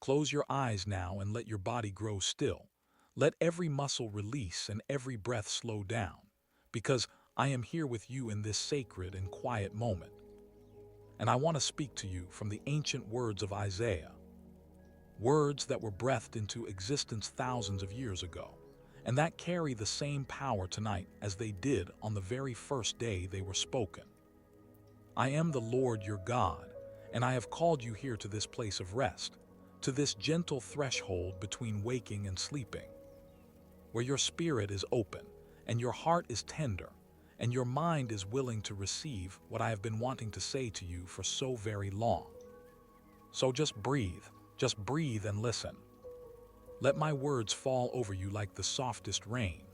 Close your eyes now and let your body grow still. Let every muscle release and every breath slow down, because I am here with you in this sacred and quiet moment. And I want to speak to you from the ancient words of Isaiah, words that were breathed into existence thousands of years ago, and that carry the same power tonight as they did on the very first day they were spoken. I am the Lord your God, and I have called you here to this place of rest, to this gentle threshold between waking and sleeping, where your spirit is open, and your heart is tender, and your mind is willing to receive what I have been wanting to say to you for so very long. So just breathe and listen. Let my words fall over you like the softest rain,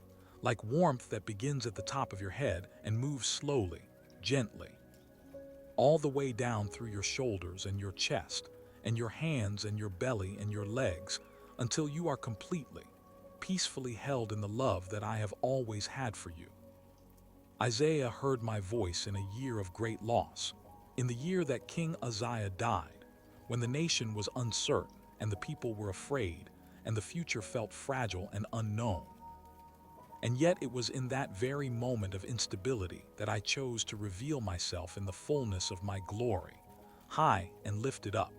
like warmth that begins at the top of your head and moves slowly, gently, all the way down through your shoulders and your chest, and your hands and your belly and your legs, until you are completely, peacefully held in the love that I have always had for you. Isaiah heard my voice in a year of great loss, in the year that King Uzziah died, when the nation was uncertain and the people were afraid, and the future felt fragile and unknown. And yet it was in that very moment of instability that I chose to reveal myself in the fullness of my glory, high and lifted up,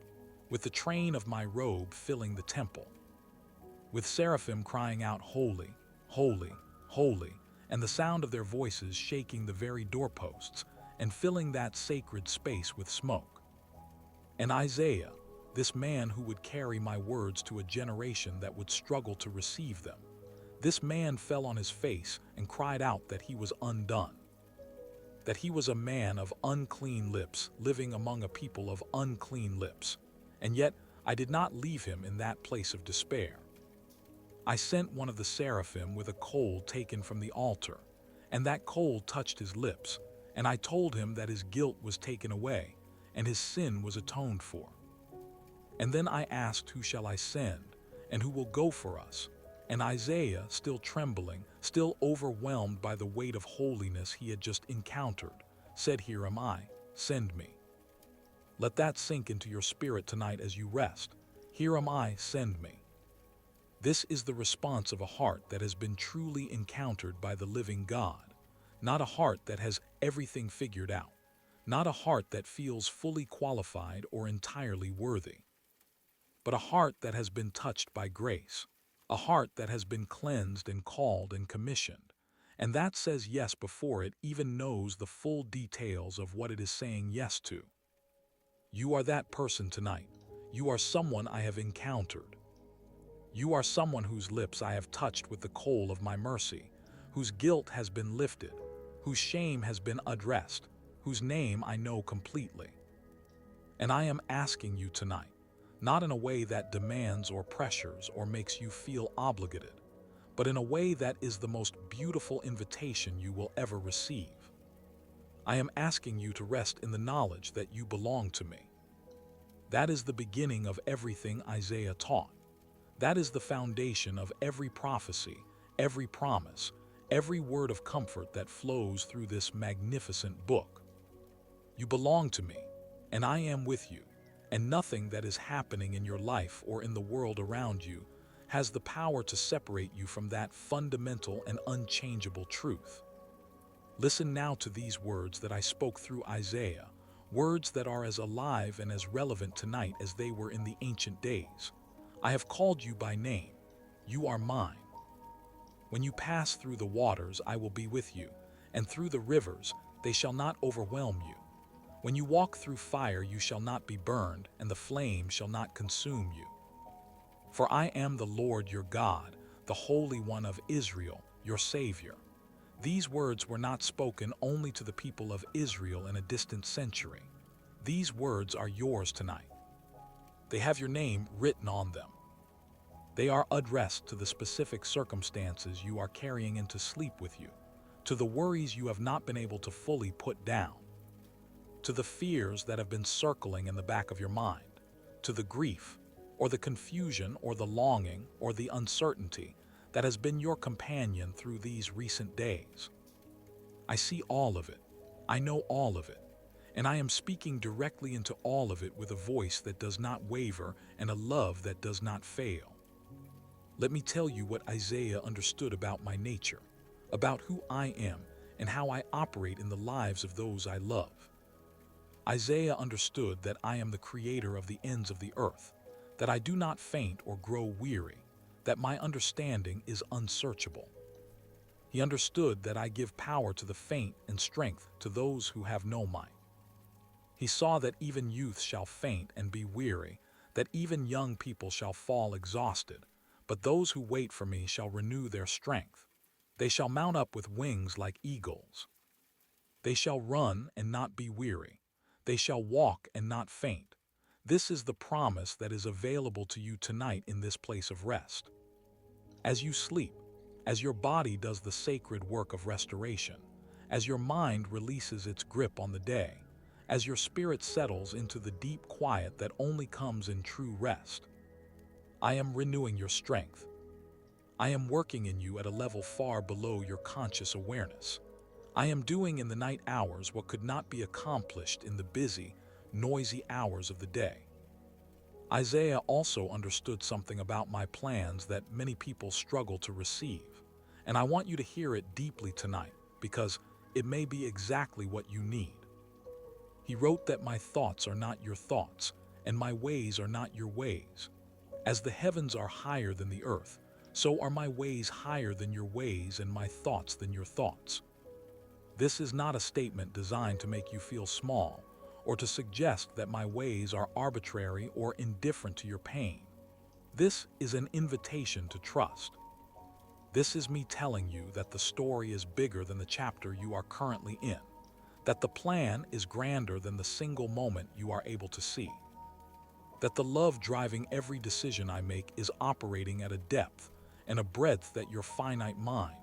with the train of my robe filling the temple, with seraphim crying out, "Holy, holy, holy," and the sound of their voices shaking the very doorposts and filling that sacred space with smoke. And Isaiah, this man who would carry my words to a generation that would struggle to receive them, this man fell on his face and cried out that he was undone, that he was a man of unclean lips living among a people of unclean lips. And yet I did not leave him in that place of despair. I sent one of the seraphim with a coal taken from the altar, and that coal touched his lips, and I told him that his guilt was taken away, and his sin was atoned for. And then I asked, "Who shall I send, and who will go for us?" And Isaiah, still trembling, still overwhelmed by the weight of holiness he had just encountered, said, "Here am I, send me." Let that sink into your spirit tonight as you rest. Here am I, send me. This is the response of a heart that has been truly encountered by the living God, not a heart that has everything figured out, not a heart that feels fully qualified or entirely worthy, but a heart that has been touched by grace, a heart that has been cleansed and called and commissioned, and that says yes before it even knows the full details of what it is saying yes to. You are that person tonight. You are someone I have encountered. You are someone whose lips I have touched with the coal of my mercy, whose guilt has been lifted, whose shame has been addressed, whose name I know completely. And I am asking you tonight, not in a way that demands or pressures or makes you feel obligated, but in a way that is the most beautiful invitation you will ever receive. I am asking you to rest in the knowledge that you belong to me. That is the beginning of everything Isaiah taught. That is the foundation of every prophecy, every promise, every word of comfort that flows through this magnificent book. You belong to me, and I am with you, and nothing that is happening in your life or in the world around you has the power to separate you from that fundamental and unchangeable truth. Listen now to these words that I spoke through Isaiah, words that are as alive and as relevant tonight as they were in the ancient days. I have called you by name. You are mine. When you pass through the waters, I will be with you, and through the rivers, they shall not overwhelm you. When you walk through fire, you shall not be burned, and the flame shall not consume you. For I am the Lord your God, the Holy One of Israel, your Savior. These words were not spoken only to the people of Israel in a distant century. These words are yours tonight. They have your name written on them. They are addressed to the specific circumstances you are carrying into sleep with you, to the worries you have not been able to fully put down, to the fears that have been circling in the back of your mind, to the grief, or the confusion, or the longing, or the uncertainty that has been your companion through these recent days. I see all of it. I know all of it. and I am speaking directly into all of it with a voice that does not waver and a love that does not fail. Let me tell you what Isaiah understood about my nature, about who I am, and how I operate in the lives of those I love. Isaiah understood that I am the creator of the ends of the earth, that I do not faint or grow weary, that my understanding is unsearchable. He understood that I give power to the faint and strength to those who have no might. He saw that even youth shall faint and be weary, that even young people shall fall exhausted, but those who wait for me shall renew their strength. They shall mount up with wings like eagles. They shall run and not be weary. They shall walk and not faint. This is the promise that is available to you tonight in this place of rest. As you sleep, as your body does the sacred work of restoration, as your mind releases its grip on the day, as your spirit settles into the deep quiet that only comes in true rest, I am renewing your strength. I am working in you at a level far below your conscious awareness. I am doing in the night hours what could not be accomplished in the busy, noisy hours of the day. Isaiah also understood something about my plans that many people struggle to receive, and I want you to hear it deeply tonight because it may be exactly what you need. He wrote that my thoughts are not your thoughts, and my ways are not your ways. As the heavens are higher than the earth, so are my ways higher than your ways and my thoughts than your thoughts. This is not a statement designed to make you feel small or to suggest that my ways are arbitrary or indifferent to your pain. This is an invitation to trust. This is me telling you that the story is bigger than the chapter you are currently in, that the plan is grander than the single moment you are able to see, that the love driving every decision I make is operating at a depth and a breadth that your finite mind,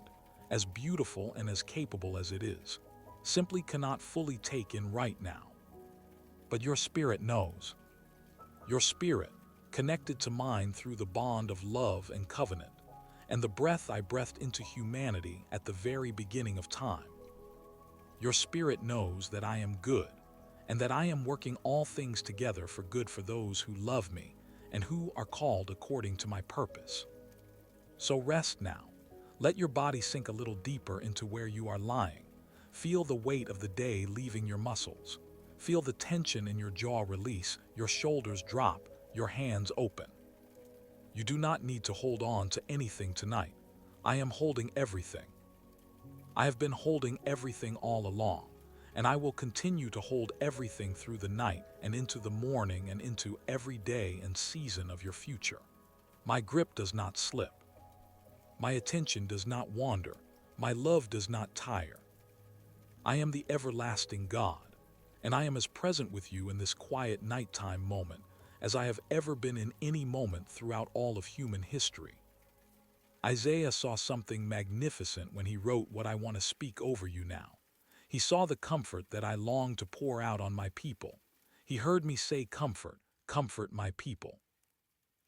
as beautiful and as capable as it is, simply cannot fully take in right now. But your spirit knows. Your spirit, connected to mine through the bond of love and covenant, and the breath I breathed into humanity at the very beginning of time. Your spirit knows that I am good, and that I am working all things together for good for those who love me and who are called according to my purpose. So rest now. Let your body sink a little deeper into where you are lying. Feel the weight of the day leaving your muscles. Feel the tension in your jaw release, your shoulders drop, your hands open. You do not need to hold on to anything tonight. I am holding everything. I have been holding everything all along, and I will continue to hold everything through the night and into the morning and into every day and season of your future. My grip does not slip. My attention does not wander. My love does not tire. I am the everlasting God, and I am as present with you in this quiet nighttime moment as I have ever been in any moment throughout all of human history. Isaiah saw something magnificent when he wrote what I want to speak over you now. He saw the comfort that I long to pour out on my people. He heard me say, "Comfort, comfort my people."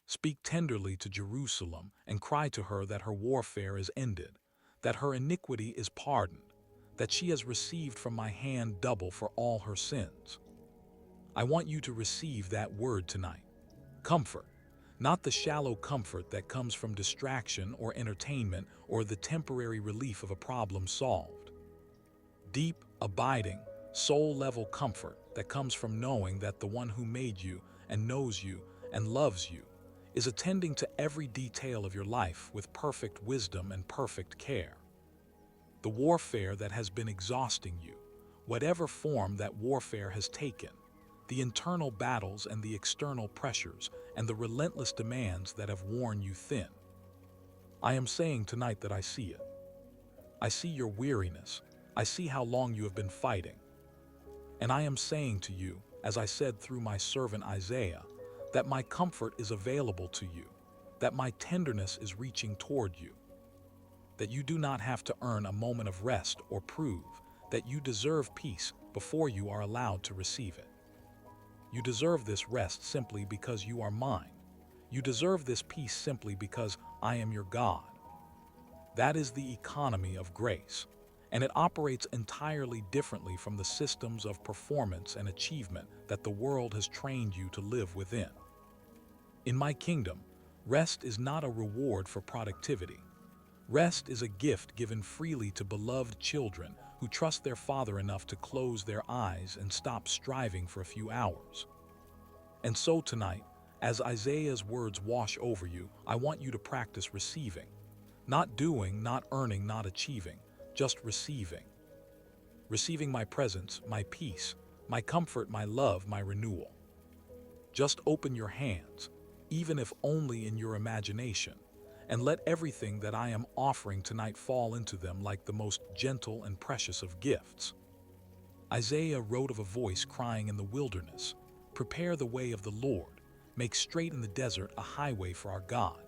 Speak tenderly to Jerusalem and cry to her that her warfare is ended, that her iniquity is pardoned, that she has received from my hand double for all her sins. I want you to receive that word tonight. Comfort, not the shallow comfort that comes from distraction or entertainment or the temporary relief of a problem solved. Deep, abiding, soul-level comfort that comes from knowing that the one who made you and knows you and loves you is attending to every detail of your life with perfect wisdom and perfect care. The warfare that has been exhausting you, whatever form that warfare has taken, the internal battles and the external pressures and the relentless demands that have worn you thin. I am saying tonight that I see it. I see your weariness. I see how long you have been fighting. And I am saying to you, as I said through my servant Isaiah, that my comfort is available to you, that my tenderness is reaching toward you, that you do not have to earn a moment of rest or prove that you deserve peace before you are allowed to receive it. You deserve this rest simply because you are mine. You deserve this peace simply because I am your God. That is the economy of grace. and it operates entirely differently from the systems of performance and achievement that the world has trained you to live within. In my kingdom, rest is not a reward for productivity. Rest is a gift given freely to beloved children who trust their Father enough to close their eyes and stop striving for a few hours. And so tonight, as Isaiah's words wash over you, I want you to practice receiving. Not doing, not earning, not achieving, just receiving. Receiving my presence, my peace, my comfort, my love, my renewal. Just open your hands, even if only in your imagination, and let everything that I am offering tonight fall into them like the most gentle and precious of gifts. Isaiah wrote of a voice crying in the wilderness, "Prepare the way of the Lord, make straight in the desert a highway for our God.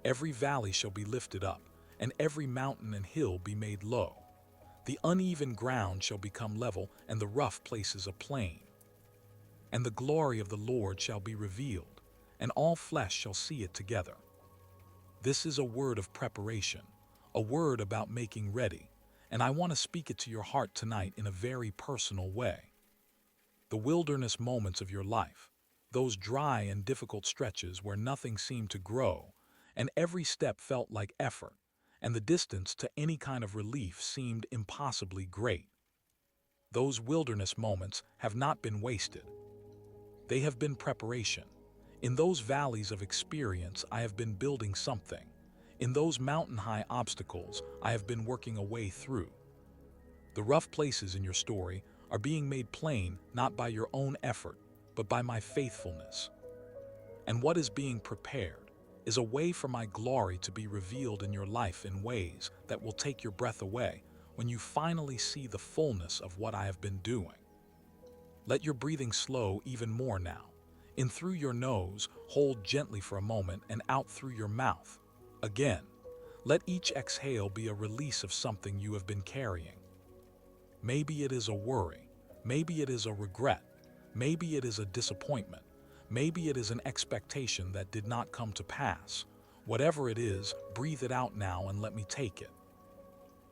Every valley shall be lifted up, and every mountain and hill be made low. The uneven ground shall become level, and the rough places a plain. And the glory of the Lord shall be revealed, and all flesh shall see it together." This is a word of preparation, a word about making ready, and I want to speak it to your heart tonight in a very personal way. The wilderness moments of your life, those dry and difficult stretches where nothing seemed to grow, and every step felt like effort, and the distance to any kind of relief seemed impossibly great. Those wilderness moments have not been wasted. They have been preparation. In those valleys of experience, I have been building something. In those mountain-high obstacles, I have been working a way through. The rough places in your story are being made plain not by your own effort, but by my faithfulness. And what is being prepared is a way for my glory to be revealed in your life in ways that will take your breath away when you finally see the fullness of what I have been doing. Let your breathing slow even more now. In through your nose, hold gently for a moment, and out through your mouth. Again, let each exhale be a release of something you have been carrying. Maybe it is a worry, maybe it is a regret, maybe it is a disappointment, maybe it is an expectation that did not come to pass. Whatever it is, breathe it out now and let me take it.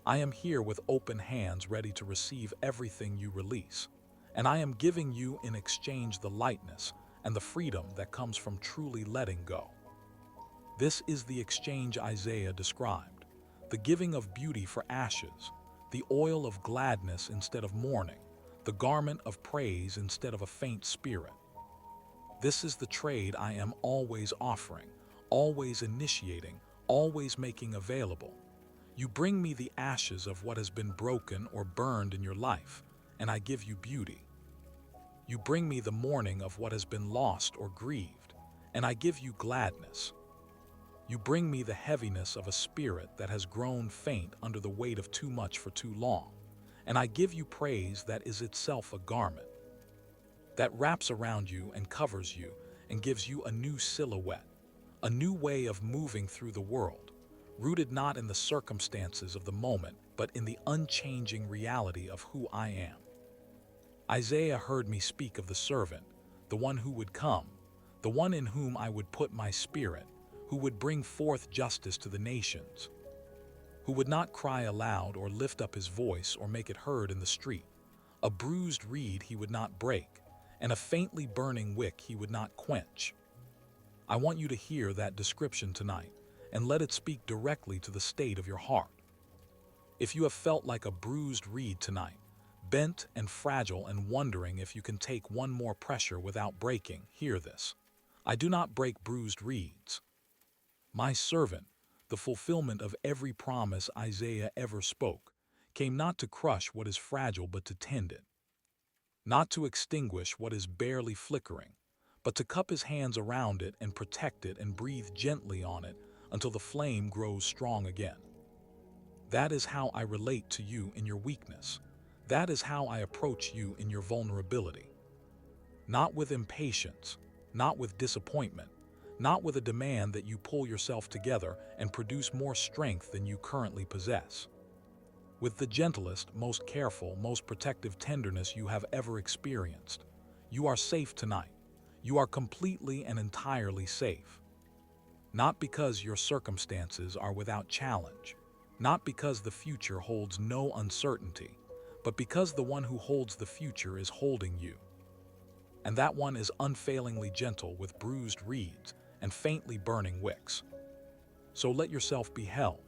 I am here with open hands ready to receive everything you release, and I am giving you in exchange the lightness and the freedom that comes from truly letting go. This is the exchange Isaiah described, the giving of beauty for ashes, the oil of gladness instead of mourning, the garment of praise instead of a faint spirit. This is the trade I am always offering, always initiating, always making available. You bring me the ashes of what has been broken or burned in your life, and I give you beauty. You bring me the mourning of what has been lost or grieved, and I give you gladness. You bring me the heaviness of a spirit that has grown faint under the weight of too much for too long, and I give you praise that is itself a garment that wraps around you and covers you and gives you a new silhouette, a new way of moving through the world, rooted not in the circumstances of the moment, but in the unchanging reality of who I am. Isaiah heard me speak of the servant, the one who would come, the one in whom I would put my spirit, who would bring forth justice to the nations, who would not cry aloud or lift up his voice or make it heard in the street. A bruised reed he would not break, and a faintly burning wick he would not quench. I want you to hear that description tonight, and let it speak directly to the state of your heart. If you have felt like a bruised reed tonight, bent and fragile and wondering if you can take one more pressure without breaking, hear this. I do not break bruised reeds. My servant, the fulfillment of every promise Isaiah ever spoke, came not to crush what is fragile but to tend it, not to extinguish what is barely flickering, but to cup his hands around it and protect it and breathe gently on it until the flame grows strong again. That is how I relate to you in your weakness. That is how I approach you in your vulnerability. Not with impatience, not with disappointment, not with a demand that you pull yourself together and produce more strength than you currently possess. With the gentlest, most careful, most protective tenderness you have ever experienced. You are safe tonight. You are completely and entirely safe. Not because your circumstances are without challenge, Not because the future holds no uncertainty, but because the one who holds the future is holding you. And that one is unfailingly gentle with bruised reeds and faintly burning wicks. So let yourself be held.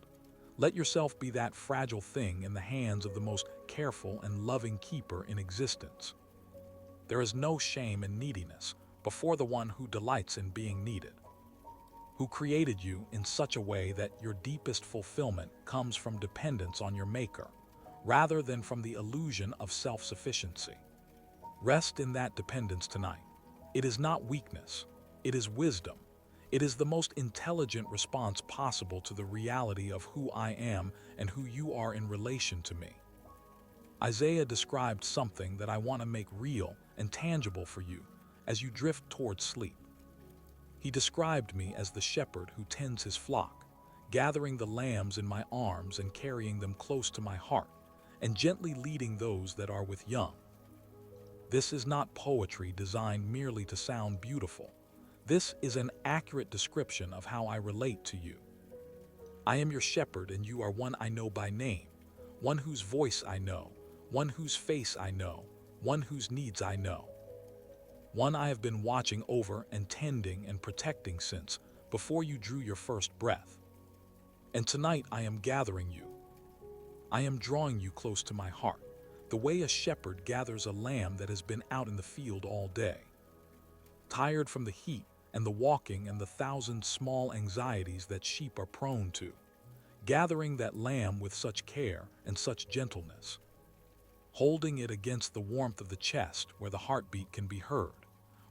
Let yourself be that fragile thing in the hands of the most careful and loving keeper in existence. There is no shame in neediness before the one who delights in being needed, who created you in such a way that your deepest fulfillment comes from dependence on your Maker, rather than from the illusion of self-sufficiency. Rest in that dependence tonight. It is not weakness, it is wisdom. It is the most intelligent response possible to the reality of who I am and who you are in relation to me. Isaiah described something that I want to make real and tangible for you as you drift towards sleep. He described me as the shepherd who tends his flock, gathering the lambs in my arms and carrying them close to my heart, and gently leading those that are with young. This is not poetry designed merely to sound beautiful. This is an accurate description of how I relate to you. I am your shepherd, and you are one I know by name, one whose voice I know, one whose face I know, one whose needs I know. One I have been watching over and tending and protecting since before you drew your first breath. And tonight I am gathering you. I am drawing you close to my heart, the way a shepherd gathers a lamb that has been out in the field all day, tired from the heat and the walking and the thousand small anxieties that sheep are prone to, gathering that lamb with such care and such gentleness, holding it against the warmth of the chest where the heartbeat can be heard,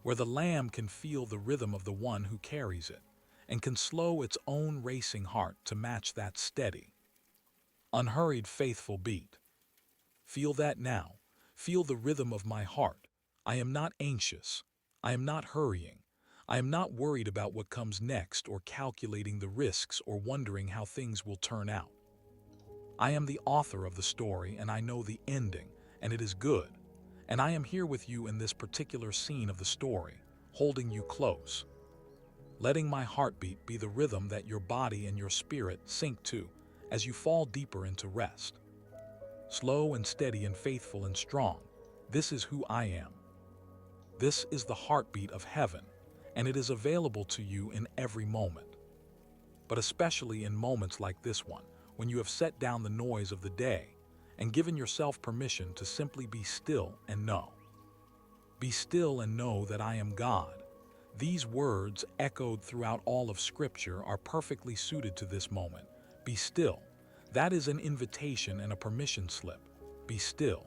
where the lamb can feel the rhythm of the one who carries it, and can slow its own racing heart to match that steady, unhurried, faithful beat. Feel that now. Feel the rhythm of my heart. I am not anxious. I am not hurrying. I am not worried about what comes next or calculating the risks or wondering how things will turn out. I am the author of the story, and I know the ending, and it is good. And I am here with you in this particular scene of the story, holding you close, letting my heartbeat be the rhythm that your body and your spirit sync to as you fall deeper into rest. Slow and steady and faithful and strong, this is who I am. This is the heartbeat of heaven, and it is available to you in every moment. But especially in moments like this one, when you have set down the noise of the day and given yourself permission to simply be still and know. Be still and know that I am God. These words, echoed throughout all of Scripture, are perfectly suited to this moment. Be still. That is an invitation and a permission slip. Be still.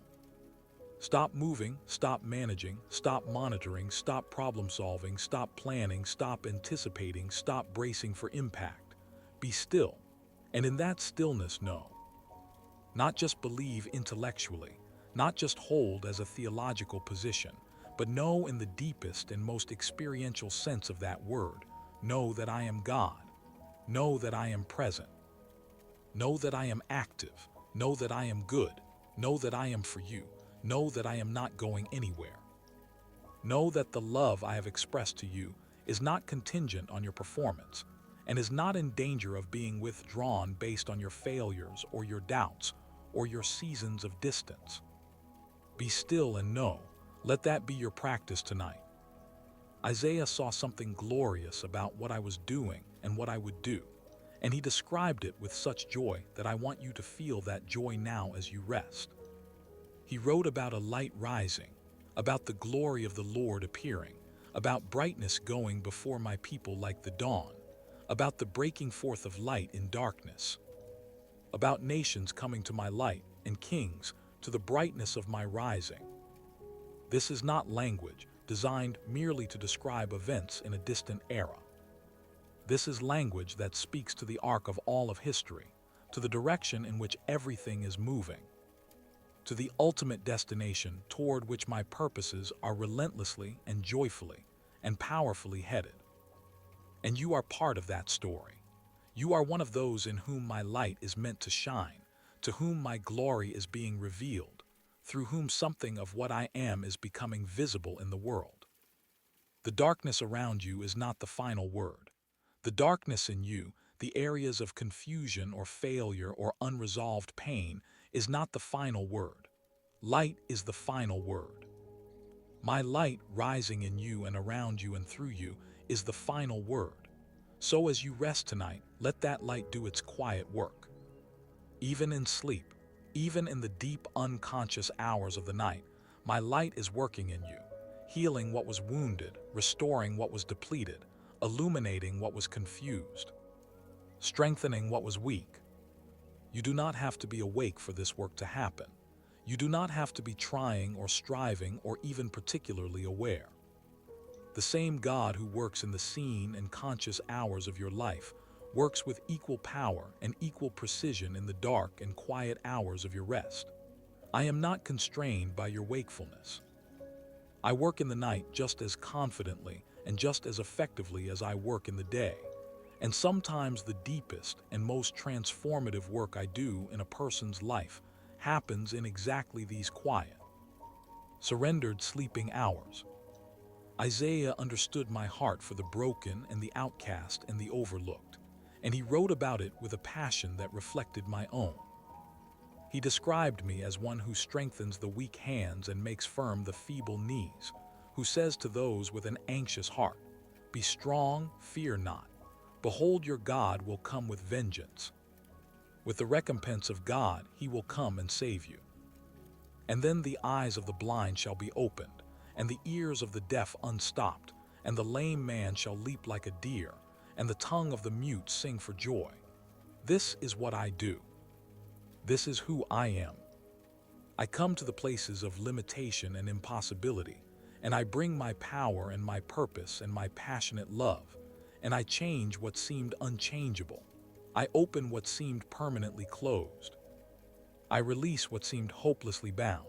Stop moving, stop managing, stop monitoring, stop problem solving, stop planning, stop anticipating, stop bracing for impact. Be still. And in that stillness, know. Not just believe intellectually, not just hold as a theological position, but know in the deepest and most experiential sense of that word. Know that I am God. Know that I am present. Know that I am active. Know that I am good. Know that I am for you. Know that I am not going anywhere. Know that the love I have expressed to you is not contingent on your performance and is not in danger of being withdrawn based on your failures or your doubts or your seasons of distance. Be still and know. Let that be your practice tonight. Isaiah saw something glorious about what I was doing and what I would do, and he described it with such joy that I want you to feel that joy now as you rest. He wrote about a light rising, about the glory of the Lord appearing, about brightness going before my people like the dawn, about the breaking forth of light in darkness, about nations coming to my light and kings to the brightness of my rising. This is not language designed merely to describe events in a distant era. This is language that speaks to the arc of all of history, to the direction in which everything is moving, to the ultimate destination toward which my purposes are relentlessly and joyfully and powerfully headed. And you are part of that story. You are one of those in whom my light is meant to shine, to whom my glory is being revealed, through whom something of what I am is becoming visible in the world. The darkness around you is not the final word. The darkness in you, The areas of confusion or failure or unresolved pain is not the final word. Light is the final word. My light rising in you and around you and through you is the final word. So as you rest tonight, let that light do its quiet work. Even in sleep, even in the deep unconscious hours of the night, my light is working in you, healing what was wounded, restoring what was depleted, illuminating what was confused, strengthening what was weak. You do not have to be awake for this work to happen. You do not have to be trying or striving or even particularly aware. The same God who works in the seen and conscious hours of your life works with equal power and equal precision in the dark and quiet hours of your rest. I am not constrained by your wakefulness. I work in the night just as confidently and just as effectively as I work in the day. And sometimes the deepest and most transformative work I do in a person's life happens in exactly these quiet, surrendered sleeping hours. Isaiah understood my heart for the broken and the outcast and the overlooked, and he wrote about it with a passion that reflected my own. He described me as one who strengthens the weak hands and makes firm the feeble knees, who says to those with an anxious heart, "Be strong, fear not. Behold, your God will come with vengeance. With the recompense of God, he will come and save you. And then the eyes of the blind shall be opened, and the ears of the deaf unstopped, and the lame man shall leap like a deer, and the tongue of the mute sing for joy." This is what I do. This is who I am. I come to the places of limitation and impossibility, and I bring my power and my purpose and my passionate love, and I change what seemed unchangeable. I open what seemed permanently closed. I release what seemed hopelessly bound.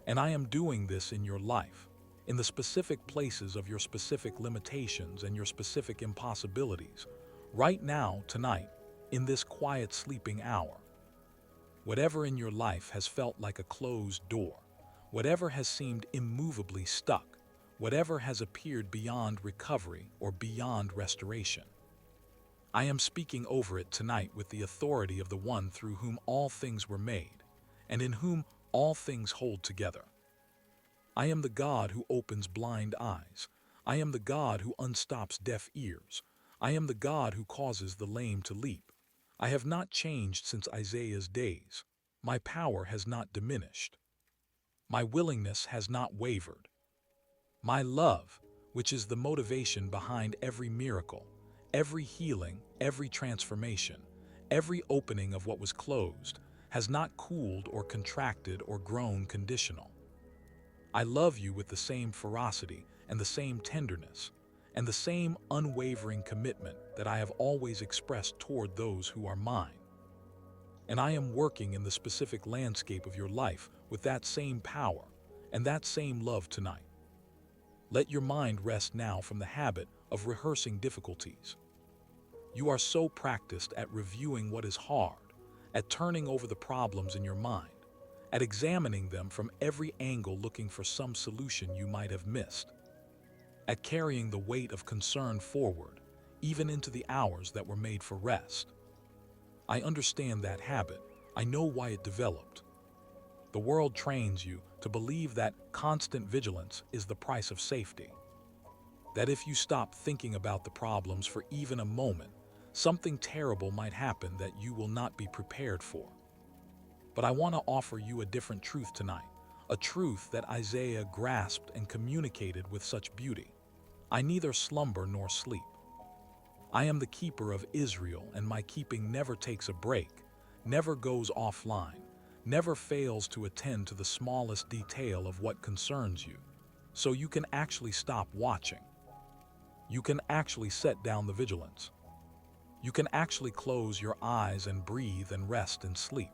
And I am doing this in your life, in the specific places of your specific limitations and your specific impossibilities, right now, tonight, in this quiet sleeping hour. Whatever in your life has felt like a closed door, whatever has seemed immovably stuck, whatever has appeared beyond recovery or beyond restoration, I am speaking over it tonight with the authority of the one through whom all things were made, and in whom all things hold together. I am the God who opens blind eyes. I am the God who unstops deaf ears. I am the God who causes the lame to leap. I have not changed since Isaiah's days. My power has not diminished. My willingness has not wavered. My love, which is the motivation behind every miracle, every healing, every transformation, every opening of what was closed, has not cooled or contracted or grown conditional. I love you with the same ferocity and the same tenderness and the same unwavering commitment that I have always expressed toward those who are mine. And I am working in the specific landscape of your life with that same power and that same love tonight. Let your mind rest now from the habit of rehearsing difficulties. You are so practiced at reviewing what is hard, at turning over the problems in your mind, at examining them from every angle looking for some solution you might have missed, at carrying the weight of concern forward, even into the hours that were made for rest. I understand that habit. I know why it developed. The world trains you to believe that constant vigilance is the price of safety. That if you stop thinking about the problems for even a moment, something terrible might happen that you will not be prepared for. But I want to offer you a different truth tonight, a truth that Isaiah grasped and communicated with such beauty. I neither slumber nor sleep. I am the keeper of Israel, and my keeping never takes a break, never goes offline, never fails to attend to the smallest detail of what concerns you. So you can actually stop watching. You can actually set down the vigilance. You can actually close your eyes and breathe and rest and sleep,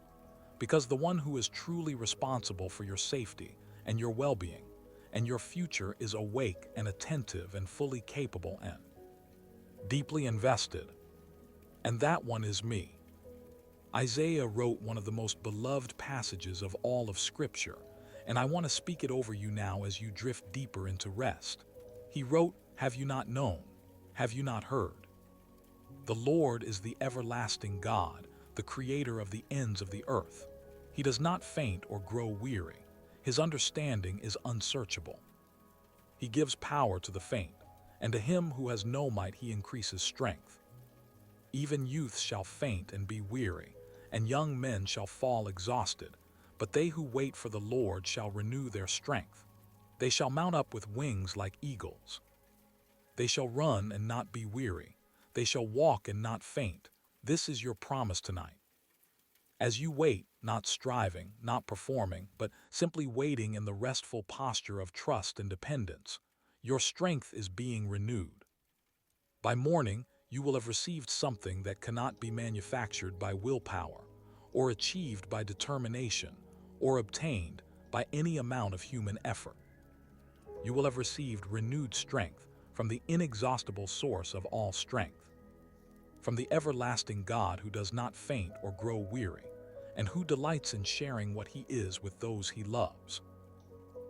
because the one who is truly responsible for your safety and your well-being and your future is awake and attentive and fully capable and deeply invested. And that one is me. Isaiah wrote one of the most beloved passages of all of Scripture, and I want to speak it over you now as you drift deeper into rest. He wrote, "Have you not known? Have you not heard? The Lord is the everlasting God, the creator of the ends of the earth. He does not faint or grow weary. His understanding is unsearchable. He gives power to the faint, and to him who has no might he increases strength. Even youths shall faint and be weary, and young men shall fall exhausted, but they who wait for the Lord shall renew their strength. They shall mount up with wings like eagles. They shall run and not be weary. They shall walk and not faint. This is your promise tonight. As you wait, not striving, not performing, but simply waiting in the restful posture of trust and dependence, your strength is being renewed. By morning, you will have received something that cannot be manufactured by willpower, or achieved by determination, or obtained by any amount of human effort. You will have received renewed strength from the inexhaustible source of all strength, from the everlasting God who does not faint or grow weary, and who delights in sharing what he is with those he loves.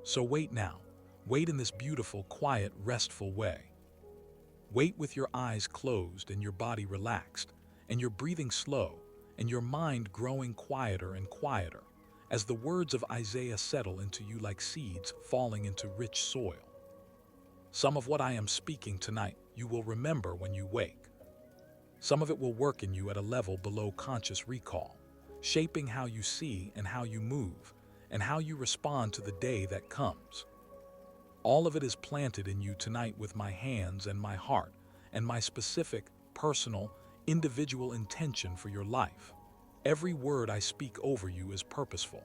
So wait now. Wait in this beautiful, quiet, restful way. Wait with your eyes closed and your body relaxed, and your breathing slow, and your mind growing quieter and quieter, as the words of Isaiah settle into you like seeds falling into rich soil. Some of what I am speaking tonight you will remember when you wake. Some of it will work in you at a level below conscious recall, shaping how you see and how you move, and how you respond to the day that comes. All of it is planted in you tonight with my hands and my heart, and my specific, personal, individual intention for your life. Every word I speak over you is purposeful.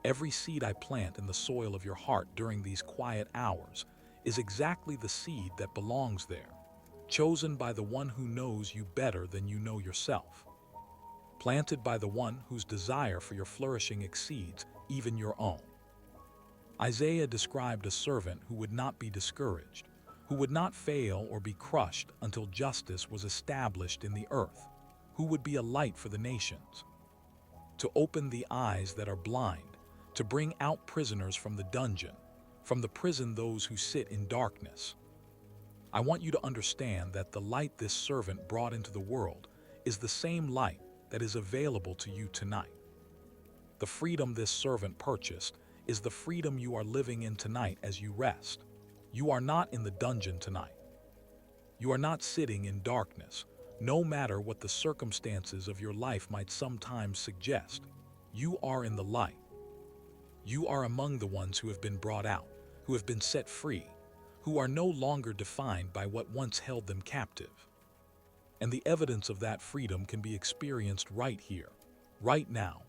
Every seed I plant in the soil of your heart during these quiet hours is exactly the seed that belongs there, chosen by the one who knows you better than you know yourself, planted by the one whose desire for your flourishing exceeds even your own. Isaiah described a servant who would not be discouraged, who would not fail or be crushed until justice was established in the earth, who would be a light for the nations, to open the eyes that are blind, to bring out prisoners from the dungeon, from the prison those who sit in darkness. I want you to understand that the light this servant brought into the world is the same light that is available to you tonight. The freedom this servant purchased is the freedom you are living in tonight as you rest. You are not in the dungeon tonight. You are not sitting in darkness, no matter what the circumstances of your life might sometimes suggest. You are in the light. You are among the ones who have been brought out, who have been set free, who are no longer defined by what once held them captive. And the evidence of that freedom can be experienced right here, right now,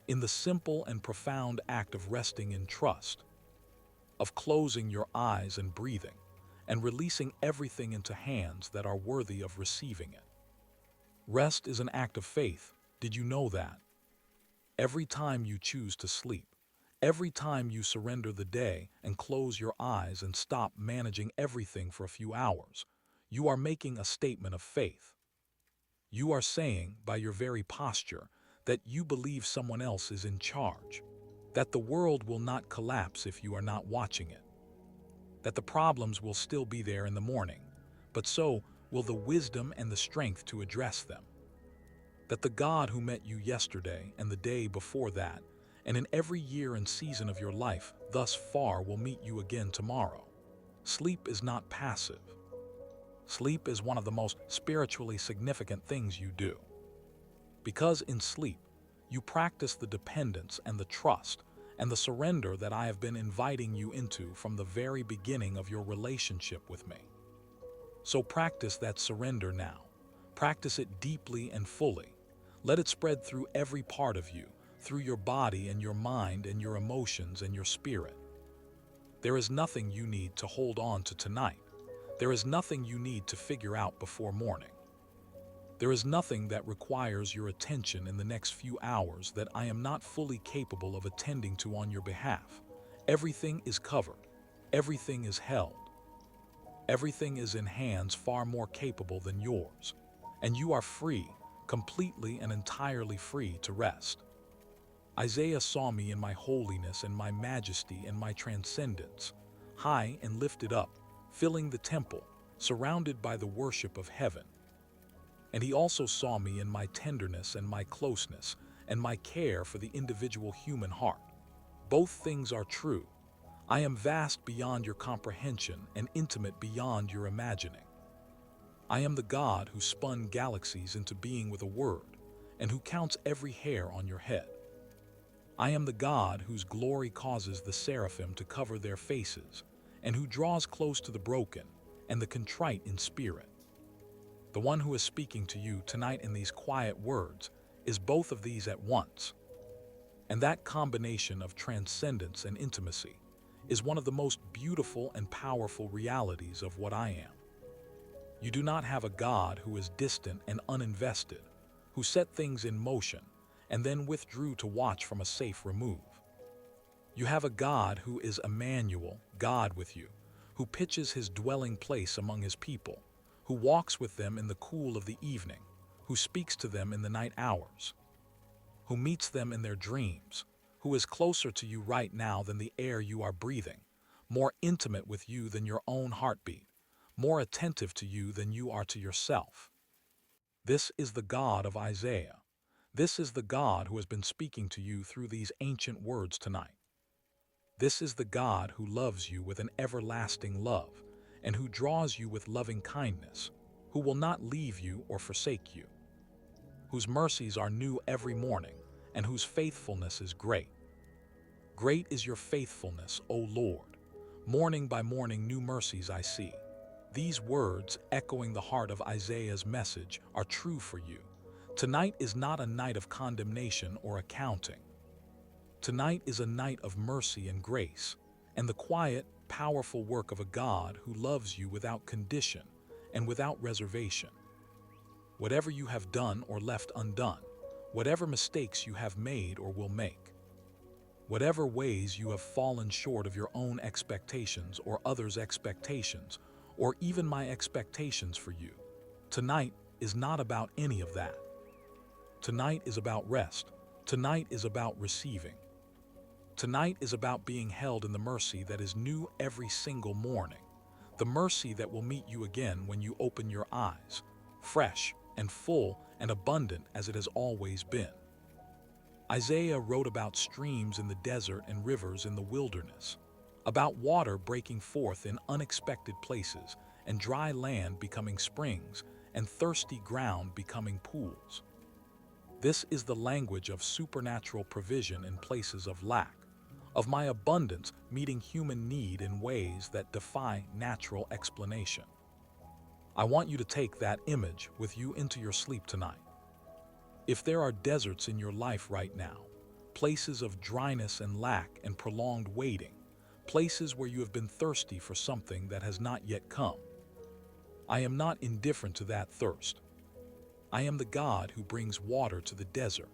in the simple and profound act of resting in trust, of closing your eyes and breathing, and releasing everything into hands that are worthy of receiving it. Rest is an act of faith. Did you know that? Every time you choose to sleep, every time you surrender the day and close your eyes and stop managing everything for a few hours, you are making a statement of faith. You are saying, by your very posture, that you believe someone else is in charge, that the world will not collapse if you are not watching it, that the problems will still be there in the morning, but so will the wisdom and the strength to address them, that the God who met you yesterday and the day before that, and in every year and season of your life thus far will meet you again tomorrow. Sleep is not passive. Sleep is one of the most spiritually significant things you do. Because in sleep, you practice the dependence and the trust and the surrender that I have been inviting you into from the very beginning of your relationship with me. So practice that surrender now. Practice it deeply and fully. Let it spread through every part of you, through your body and your mind and your emotions and your spirit. There is nothing you need to hold on to tonight. There is nothing you need to figure out before morning. There is nothing that requires your attention in the next few hours that I am not fully capable of attending to on your behalf. Everything is covered. Everything is held. Everything is in hands far more capable than yours. And you are free, completely and entirely free to rest. Isaiah saw me in my holiness and my majesty and my transcendence, high and lifted up, filling the temple, surrounded by the worship of heaven. And he also saw me in my tenderness and my closeness and my care for the individual human heart. Both things are true. I am vast beyond your comprehension and intimate beyond your imagining. I am the God who spun galaxies into being with a word and who counts every hair on your head. I am the God whose glory causes the seraphim to cover their faces and who draws close to the broken and the contrite in spirit. The one who is speaking to you tonight in these quiet words is both of these at once. And that combination of transcendence and intimacy is one of the most beautiful and powerful realities of what I am. You do not have a God who is distant and uninvested, who set things in motion and then withdrew to watch from a safe remove. You have a God who is Emmanuel, God with you, who pitches his dwelling place among his people, who walks with them in the cool of the evening, who speaks to them in the night hours, who meets them in their dreams, who is closer to you right now than the air you are breathing, more intimate with you than your own heartbeat, more attentive to you than you are to yourself. This is the God of Isaiah. This is the God who has been speaking to you through these ancient words tonight. This is the God who loves you with an everlasting love and who draws you with loving kindness, who will not leave you or forsake you, whose mercies are new every morning and whose faithfulness is great. Great is your faithfulness, O Lord. Morning by morning new mercies I see. These words, echoing the heart of Isaiah's message, are true for you. Tonight is not a night of condemnation or accounting. Tonight is a night of mercy and grace, and the quiet, powerful work of a God who loves you without condition and without reservation. Whatever you have done or left undone, whatever mistakes you have made or will make, whatever ways you have fallen short of your own expectations or others' expectations, or even my expectations for you, tonight is not about any of that. Tonight is about rest. Tonight is about receiving. Tonight is about being held in the mercy that is new every single morning, the mercy that will meet you again when you open your eyes, fresh and full and abundant as it has always been. Isaiah wrote about streams in the desert and rivers in the wilderness, about water breaking forth in unexpected places and dry land becoming springs and thirsty ground becoming pools. This is the language of supernatural provision in places of lack, of my abundance meeting human need in ways that defy natural explanation. I want you to take that image with you into your sleep tonight. If there are deserts in your life right now, places of dryness and lack and prolonged waiting, places where you have been thirsty for something that has not yet come, I am not indifferent to that thirst. I am the God who brings water to the desert.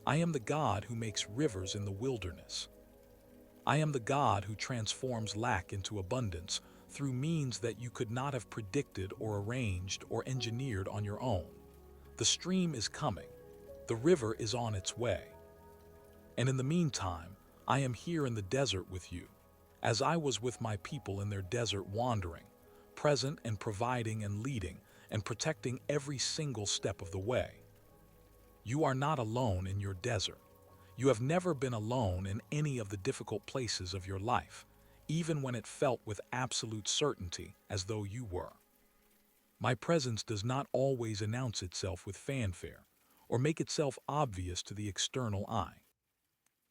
I am the God who makes rivers in the wilderness. I am the God who transforms lack into abundance through means that you could not have predicted or arranged or engineered on your own. The stream is coming. The river is on its way. And in the meantime, I am here in the desert with you, as I was with my people in their desert wandering, present and providing and leading and protecting every single step of the way. You are not alone in your desert. You have never been alone in any of the difficult places of your life, even when it felt with absolute certainty as though you were. My presence does not always announce itself with fanfare or make itself obvious to the external eye.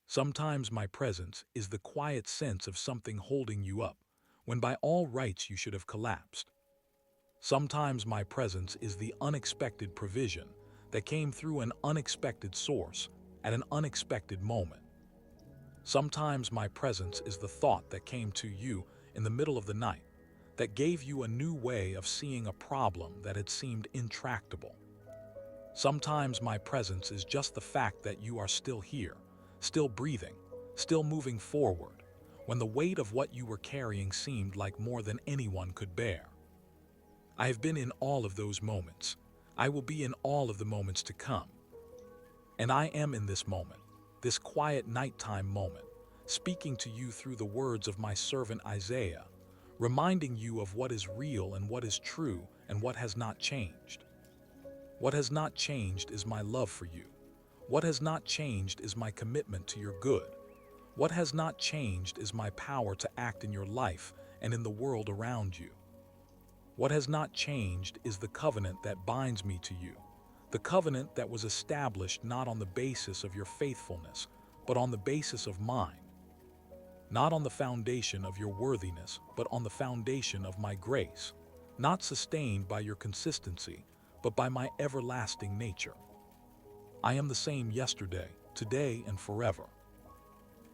Sometimes my presence is the quiet sense of something holding you up when by all rights you should have collapsed. Sometimes my presence is the unexpected provision that came through an unexpected source at an unexpected moment. Sometimes my presence is the thought that came to you in the middle of the night that gave you a new way of seeing a problem that had seemed intractable. Sometimes my presence is just the fact that you are still here, still breathing, still moving forward, when the weight of what you were carrying seemed like more than anyone could bear. I have been in all of those moments. I will be in all of the moments to come. And I am in this moment, this quiet nighttime moment, speaking to you through the words of my servant Isaiah, reminding you of what is real and what is true and what has not changed. What has not changed is my love for you. What has not changed is my commitment to your good. What has not changed is my power to act in your life and in the world around you. What has not changed is the covenant that binds me to you, the covenant that was established not on the basis of your faithfulness, but on the basis of mine, not on the foundation of your worthiness, but on the foundation of my grace, not sustained by your consistency, but by my everlasting nature. I am the same yesterday, today, and forever.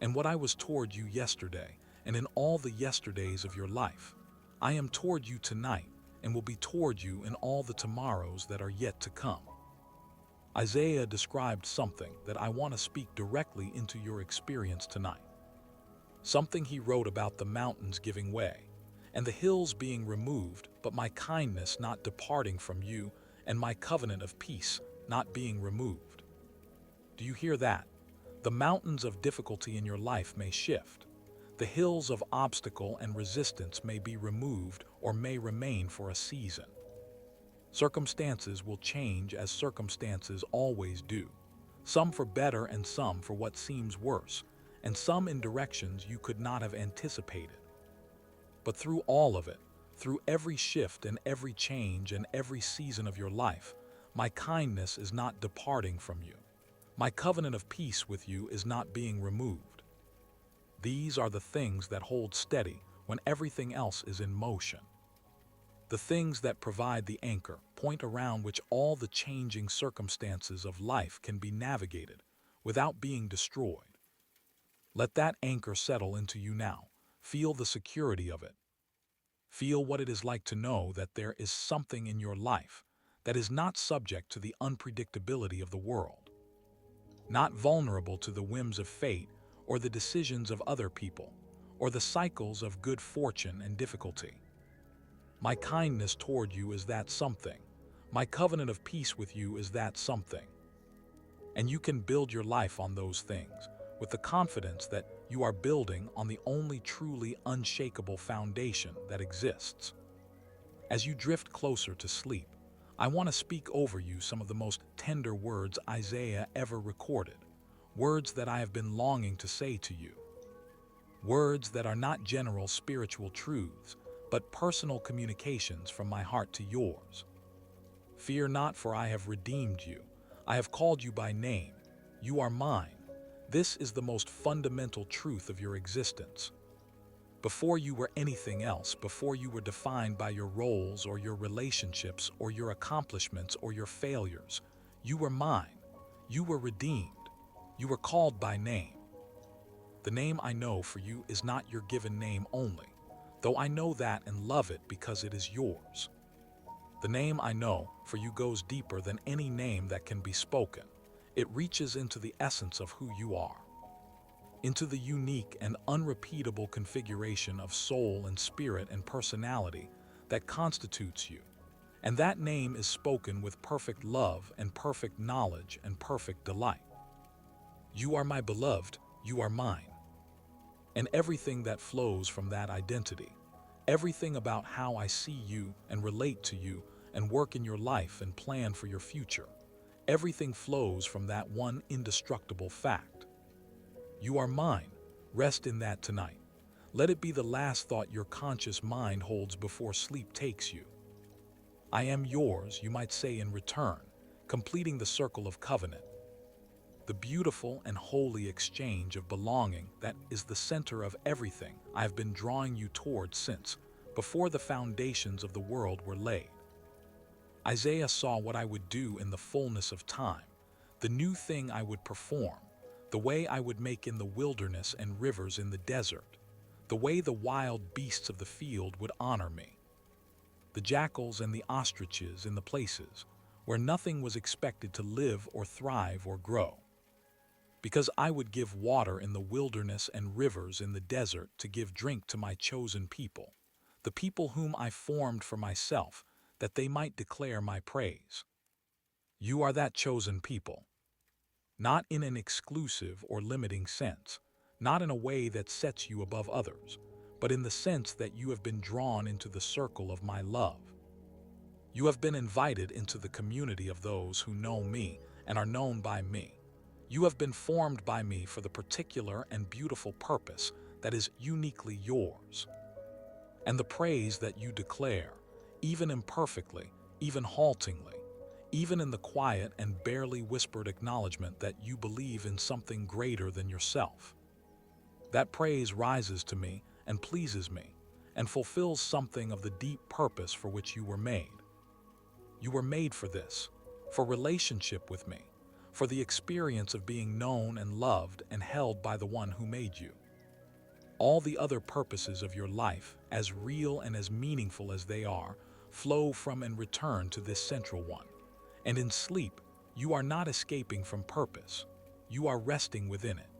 And what I was toward you yesterday, and in all the yesterdays of your life, I am toward you tonight, and will be toward you in all the tomorrows that are yet to come. Isaiah described something that I want to speak directly into your experience tonight. Something he wrote about the mountains giving way, and the hills being removed, but my kindness not departing from you, and my covenant of peace not being removed. Do you hear that? The mountains of difficulty in your life may shift. The hills of obstacle and resistance may be removed or may remain for a season. Circumstances will change as circumstances always do, some for better and some for what seems worse, and some in directions you could not have anticipated. But through all of it, through every shift and every change and every season of your life, my kindness is not departing from you. My covenant of peace with you is not being removed. These are the things that hold steady when everything else is in motion. The things that provide the anchor point around which all the changing circumstances of life can be navigated without being destroyed. Let that anchor settle into you now. Feel the security of it. Feel what it is like to know that there is something in your life that is not subject to the unpredictability of the world, not vulnerable to the whims of fate or the decisions of other people or the cycles of good fortune and difficulty. My kindness toward you is that something. My covenant of peace with you is that something. And you can build your life on those things with the confidence that you are building on the only truly unshakable foundation that exists. As you drift closer to sleep, I want to speak over you some of the most tender words Isaiah ever recorded, words that I have been longing to say to you. Words that are not general spiritual truths, but personal communications from my heart to yours. Fear not, for I have redeemed you. I have called you by name. You are mine. This is the most fundamental truth of your existence. Before you were anything else, before you were defined by your roles or your relationships or your accomplishments or your failures, you were mine. You were redeemed. You were called by name. The name I know for you is not your given name only, though I know that and love it because it is yours. The name I know for you goes deeper than any name that can be spoken. It reaches into the essence of who you are, into the unique and unrepeatable configuration of soul and spirit and personality that constitutes you. And that name is spoken with perfect love and perfect knowledge and perfect delight. You are my beloved, you are mine. And everything that flows from that identity, everything about how I see you and relate to you and work in your life and plan for your future, everything flows from that one indestructible fact. You are mine. Rest in that tonight. Let it be the last thought your conscious mind holds before sleep takes you. I am yours, you might say, in return, completing the circle of covenant. The beautiful and holy exchange of belonging that is the center of everything I have been drawing you towards since before the foundations of the world were laid. Isaiah saw what I would do in the fullness of time, the new thing I would perform, the way I would make in the wilderness and rivers in the desert, the way the wild beasts of the field would honor me, the jackals and the ostriches in the places where nothing was expected to live or thrive or grow. Because I would give water in the wilderness and rivers in the desert to give drink to my chosen people, the people whom I formed for myself, that they might declare my praise. You are that chosen people. Not in an exclusive or limiting sense, not in a way that sets you above others, but in the sense that you have been drawn into the circle of my love. You have been invited into the community of those who know me and are known by me. You have been formed by me for the particular and beautiful purpose that is uniquely yours. And the praise that you declare, even imperfectly, even haltingly, even in the quiet and barely whispered acknowledgement that you believe in something greater than yourself. That praise rises to me and pleases me and fulfills something of the deep purpose for which you were made. You were made for this, for relationship with me, for the experience of being known and loved and held by the one who made you. All the other purposes of your life, as real and as meaningful as they are, flow from and return to this central one. And in sleep, you are not escaping from purpose. You are resting within it.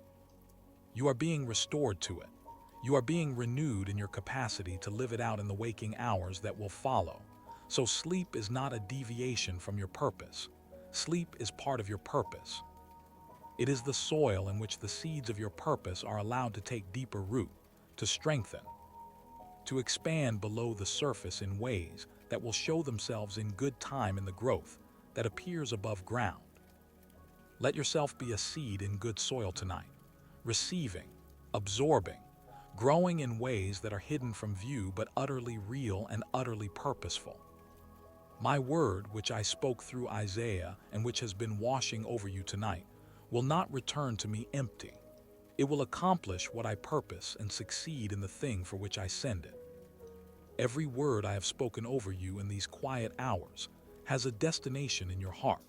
You are being restored to it. You are being renewed in your capacity to live it out in the waking hours that will follow. So sleep is not a deviation from your purpose. Sleep is part of your purpose. It is the soil in which the seeds of your purpose are allowed to take deeper root, to strengthen, to expand below the surface in ways that will show themselves in good time in the growth that appears above ground. Let yourself be a seed in good soil tonight, receiving, absorbing, growing in ways that are hidden from view but utterly real and utterly purposeful. My word, which I spoke through Isiaiah and which has been washing over you tonight, will not return to me empty. It will accomplish what I purpose and succeed in the thing for which I send it. Every word I have spoken over you in these quiet hours has a destination in your heart,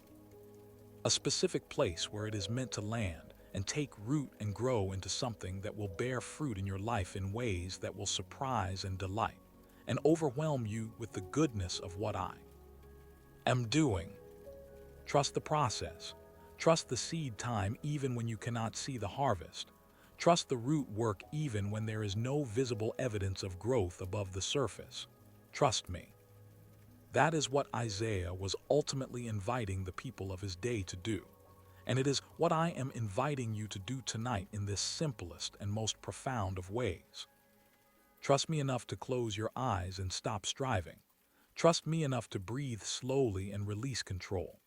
a specific place where it is meant to land and take root and grow into something that will bear fruit in your life in ways that will surprise and delight and overwhelm you with the goodness of what I am doing. Trust the process. Trust the seed time even when you cannot see the harvest. Trust the root work even when there is no visible evidence of growth above the surface. Trust me. That is what Isiaiah was ultimately inviting the people of his day to do. And it is what I am inviting you to do tonight in this simplest and most profound of ways. Trust me enough to close your eyes and stop striving. Trust me enough to breathe slowly and release control.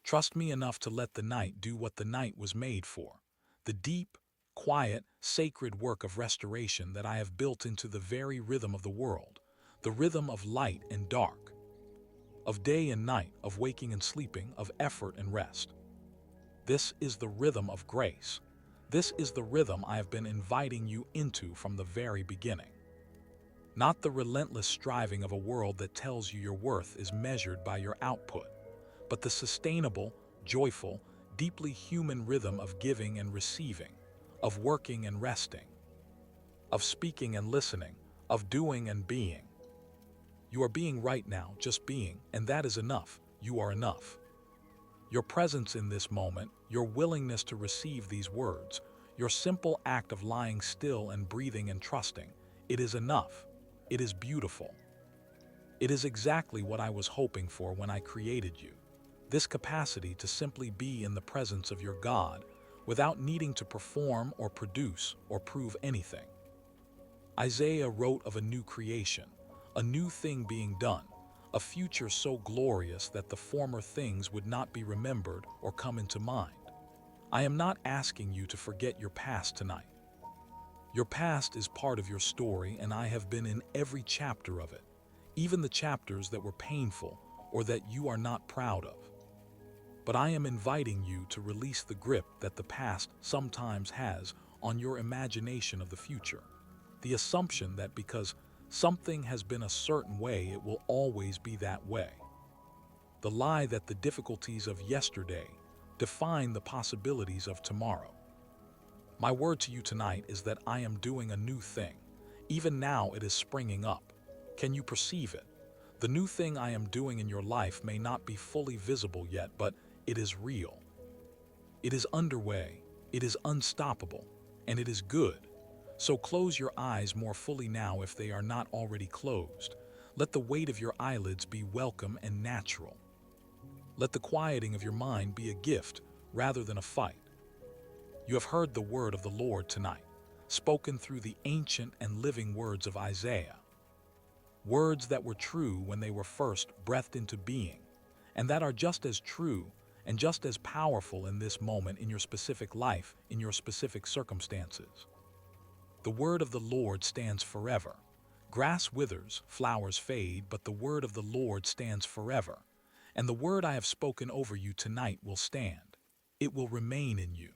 Trust me enough to let the night do what the night was made for. The deep, quiet, sacred work of restoration that I have built into the very rhythm of the world. The rhythm of light and dark, of day and night, of waking and sleeping, of effort and rest. This is the rhythm of grace. This is the rhythm I have been inviting you into from the very beginning. Not the relentless striving of a world that tells you your worth is measured by your output, but the sustainable, joyful, deeply human rhythm of giving and receiving, of working and resting, of speaking and listening, of doing and being. You are being right now, just being, and that is enough. You are enough. Your presence in this moment, your willingness to receive these words, your simple act of lying still and breathing and trusting, it is enough. It is beautiful. It is exactly what I was hoping for when I created you. This capacity to simply be in the presence of your God without needing to perform or produce or prove anything. Isiaiah wrote of a new creation, a new thing being done, a future so glorious that the former things would not be remembered or come into mind. I am not asking you to forget your past tonight. Your past is part of your story, and I have been in every chapter of it, even the chapters that were painful or that you are not proud of. But I am inviting you to release the grip that the past sometimes has on your imagination of the future, the assumption that because something has been a certain way, it will always be that way. The lie that the difficulties of yesterday define the possibilities of tomorrow. My word to you tonight is that I am doing a new thing. Even now it is springing up. Can you perceive it? The new thing I am doing in your life may not be fully visible yet, but it is real. It is underway, it is unstoppable, and it is good. So close your eyes more fully now if they are not already closed. Let the weight of your eyelids be welcome and natural. Let the quieting of your mind be a gift rather than a fight. You have heard the word of the Lord tonight, spoken through the ancient and living words of Isiaiah. words that were true when they were first breathed into being, and that are just as true and just as powerful in this moment in your specific life, in your specific circumstances. The word of the Lord stands forever. Grass withers, flowers fade, but the word of the Lord stands forever. And the word I have spoken over you tonight will stand. It will remain in you.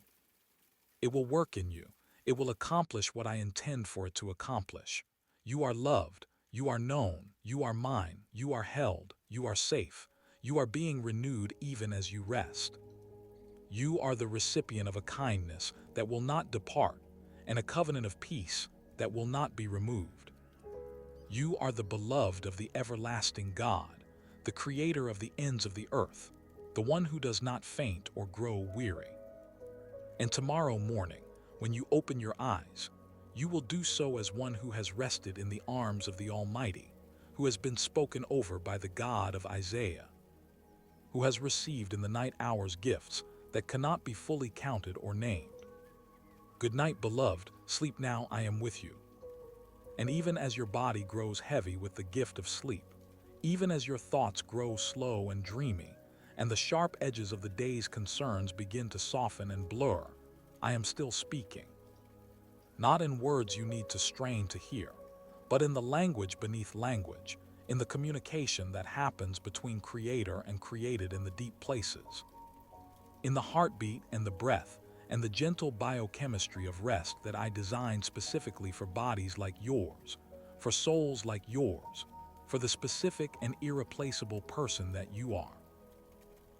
It will work in you. It will accomplish what I intend for it to accomplish. You are loved. You are known. You are mine. You are held. You are safe. You are being renewed even as you rest. You are the recipient of a kindness that will not depart, and a covenant of peace that will not be removed. You are the beloved of the everlasting God, the creator of the ends of the earth, the one who does not faint or grow weary. And tomorrow morning, when you open your eyes, you will do so as one who has rested in the arms of the Almighty, who has been spoken over by the God of Isaiah, who has received in the night hours gifts that cannot be fully counted or named. Good night, beloved. Sleep now, I am with you. And even as your body grows heavy with the gift of sleep, even as your thoughts grow slow and dreamy, and the sharp edges of the day's concerns begin to soften and blur, I am still speaking. Not in words you need to strain to hear, but in the language beneath language, in the communication that happens between creator and created in the deep places. In the heartbeat and the breath, and the gentle biochemistry of rest that I designed specifically for bodies like yours, for souls like yours, for the specific and irreplaceable person that you are.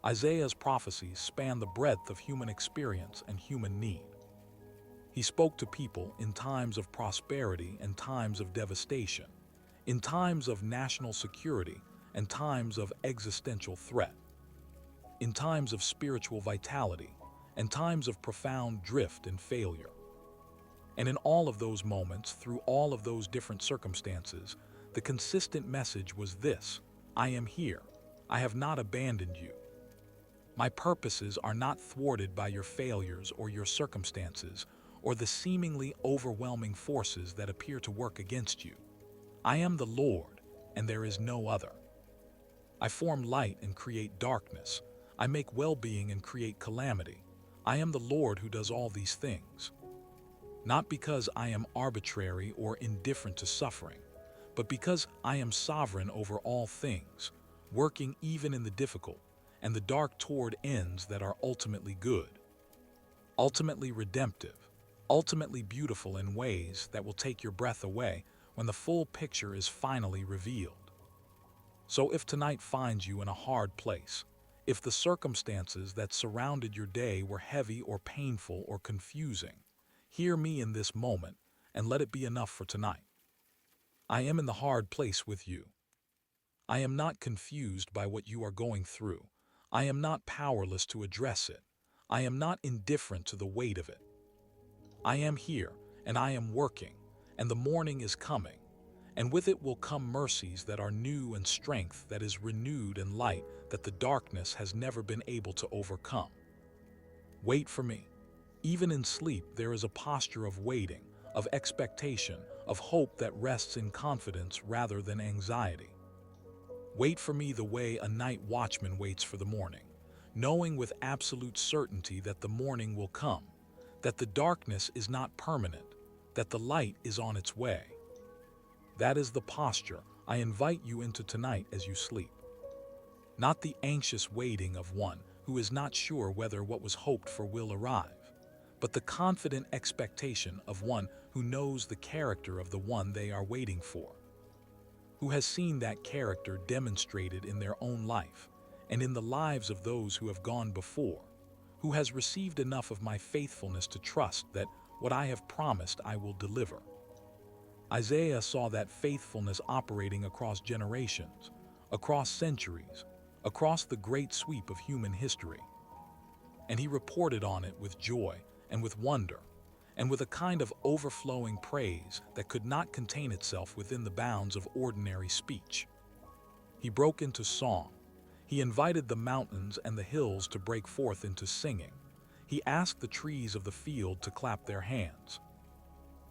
Isaiah's prophecies span the breadth of human experience and human need. He spoke to people in times of prosperity and times of devastation, in times of national security and times of existential threat, in times of spiritual vitality and times of profound drift and failure. And in all of those moments, through all of those different circumstances, the consistent message was this: I am here. I have not abandoned you. My purposes are not thwarted by your failures or your circumstances or the seemingly overwhelming forces that appear to work against you. I am the Lord, and there is no other. I form light and create darkness. I make well-being and create calamity. I am the Lord who does all these things. Not because I am arbitrary or indifferent to suffering, but because I am sovereign over all things, working even in the difficult and the dark toward ends that are ultimately good, ultimately redemptive, ultimately beautiful in ways that will take your breath away when the full picture is finally revealed. So if tonight finds you in a hard place, if the circumstances that surrounded your day were heavy or painful or confusing, hear me in this moment and let it be enough for tonight. I am in the hard place with you. I am not confused by what you are going through. I am not powerless to address it. I am not indifferent to the weight of it. I am here, and I am working, and the morning is coming, and with it will come mercies that are new and strength that is renewed and light that the darkness has never been able to overcome. Wait for me. Even in sleep, there is a posture of waiting, of expectation, of hope that rests in confidence rather than anxiety. Wait for me the way a night watchman waits for the morning, knowing with absolute certainty that the morning will come, that the darkness is not permanent, that the light is on its way. That is the posture I invite you into tonight as you sleep. Not the anxious waiting of one who is not sure whether what was hoped for will arrive, but the confident expectation of one who knows the character of the one they are waiting for, who has seen that character demonstrated in their own life and in the lives of those who have gone before, who has received enough of my faithfulness to trust that what I have promised I will deliver. Isaiah saw that faithfulness operating across generations, across centuries, across the great sweep of human history. And he reported on it with joy and with wonder, and with a kind of overflowing praise that could not contain itself within the bounds of ordinary speech. He broke into song. He invited the mountains and the hills to break forth into singing. He asked the trees of the field to clap their hands.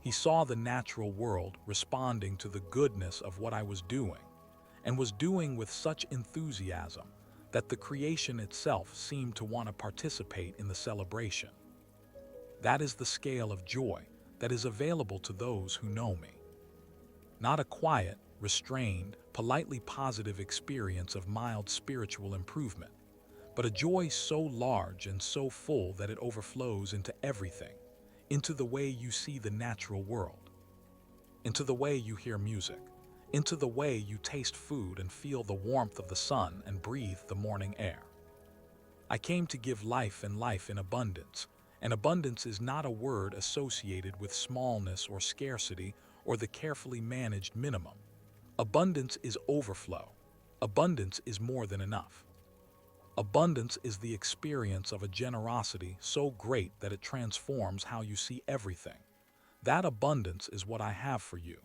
He saw the natural world responding to the goodness of what I was doing, and was doing with such enthusiasm that the creation itself seemed to want to participate in the celebration. That is the scale of joy that is available to those who know me. Not a quiet, restrained, politely positive experience of mild spiritual improvement, but a joy so large and so full that it overflows into everything, into the way you see the natural world, into the way you hear music, into the way you taste food and feel the warmth of the sun and breathe the morning air. I came to give life and life in abundance, and abundance is not a word associated with smallness or scarcity or the carefully managed minimum. Abundance is overflow. Abundance is more than enough. Abundance is the experience of a generosity so great that it transforms how you see everything. That abundance is what I have for you.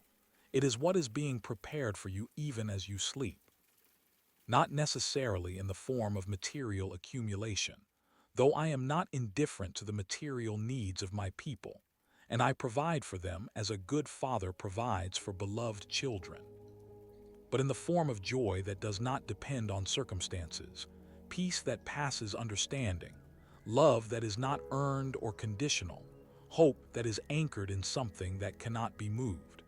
It is what is being prepared for you even as you sleep. Not necessarily in the form of material accumulation, though I am not indifferent to the material needs of my people, and I provide for them as a good father provides for beloved children. But in the form of joy that does not depend on circumstances, peace that passes understanding, love that is not earned or conditional, hope that is anchored in something that cannot be moved.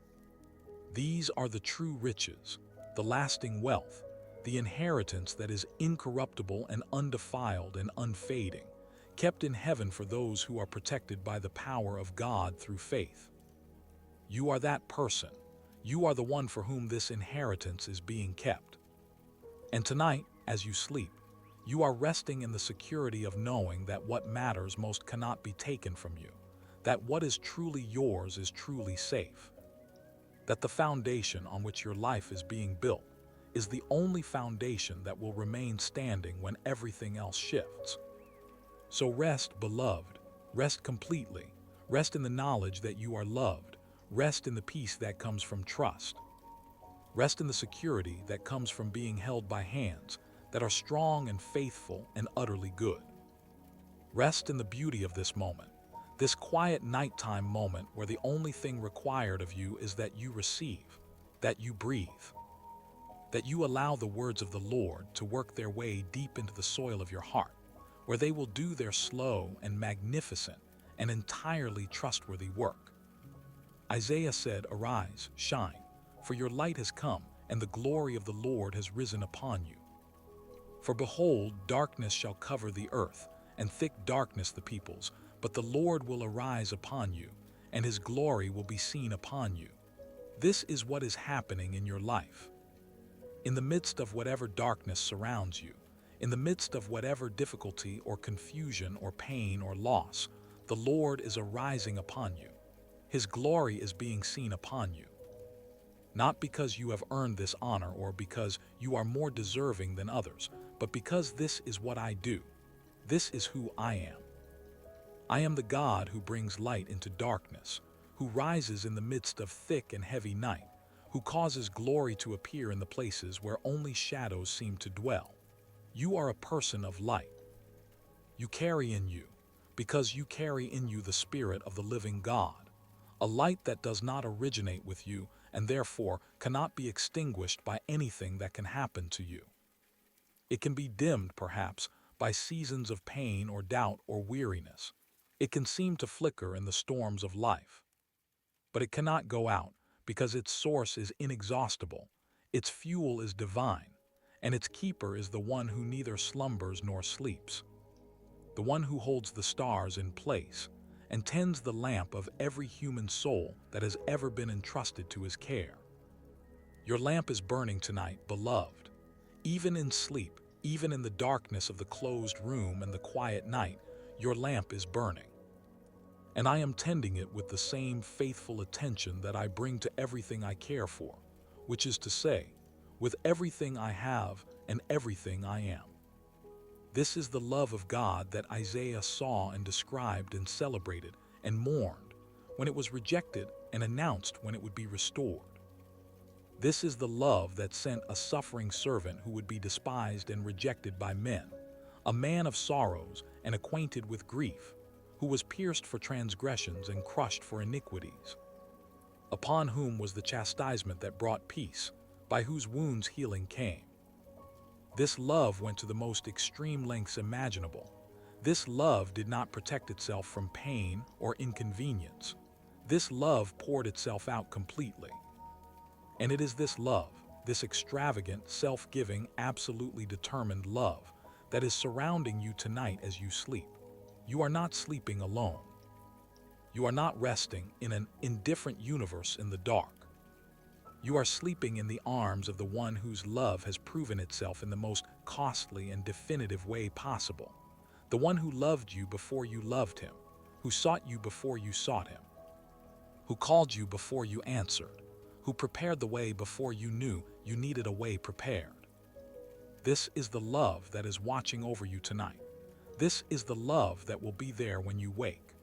These are the true riches, the lasting wealth, the inheritance that is incorruptible and undefiled and unfading, kept in heaven for those who are protected by the power of God through faith. You are that person. You are the one for whom this inheritance is being kept. And tonight, as you sleep, you are resting in the security of knowing that what matters most cannot be taken from you, that what is truly yours is truly safe, that the foundation on which your life is being built is the only foundation that will remain standing when everything else shifts. So rest, beloved, rest completely, rest in the knowledge that you are loved, rest in the peace that comes from trust, rest in the security that comes from being held by hands that are strong and faithful and utterly good. Rest in the beauty of this moment, this quiet nighttime moment where the only thing required of you is that you receive, that you breathe, that you allow the words of the Lord to work their way deep into the soil of your heart, where they will do their slow and magnificent and entirely trustworthy work. Isaiah said, "Arise, shine, for your light has come, and the glory of the Lord has risen upon you. For behold, darkness shall cover the earth, and thick darkness the peoples, but the Lord will arise upon you, and his glory will be seen upon you." This is what is happening in your life. In the midst of whatever darkness surrounds you, in the midst of whatever difficulty or confusion or pain or loss, the Lord is arising upon you. His glory is being seen upon you. Not because you have earned this honor or because you are more deserving than others, but because this is what I do. This is who I am. I am the God who brings light into darkness, who rises in the midst of thick and heavy night, who causes glory to appear in the places where only shadows seem to dwell. You are a person of light. You carry in you, because you carry in you the Spirit of the living God, a light that does not originate with you and therefore cannot be extinguished by anything that can happen to you. It can be dimmed, perhaps, by seasons of pain or doubt or weariness. It can seem to flicker in the storms of life. But it cannot go out because its source is inexhaustible, its fuel is divine, and its keeper is the one who neither slumbers nor sleeps, the one who holds the stars in place and tends the lamp of every human soul that has ever been entrusted to his care. Your lamp is burning tonight, beloved. Even in sleep, even in the darkness of the closed room and the quiet night, your lamp is burning. And I am tending it with the same faithful attention that I bring to everything I care for, which is to say, with everything I have and everything I am. This is the love of God that Isaiah saw and described and celebrated and mourned when it was rejected and announced when it would be restored. This is the love that sent a suffering servant who would be despised and rejected by men, a man of sorrows and acquainted with grief, who was pierced for transgressions and crushed for iniquities. upon whom was the chastisement that brought peace, by whose wounds healing came. This love went to the most extreme lengths imaginable. This love did not protect itself from pain or inconvenience. This love poured itself out completely. And it is this love, this extravagant, self-giving, absolutely determined love, that is surrounding you tonight as you sleep. You are not sleeping alone. You are not resting in an indifferent universe in the dark. You are sleeping in the arms of the one whose love has proven itself in the most costly and definitive way possible. The one who loved you before you loved him, who sought you before you sought him, who called you before you answered, who prepared the way before you knew you needed a way prepared. This is the love that is watching over you tonight. This is the love that will be there when you wake.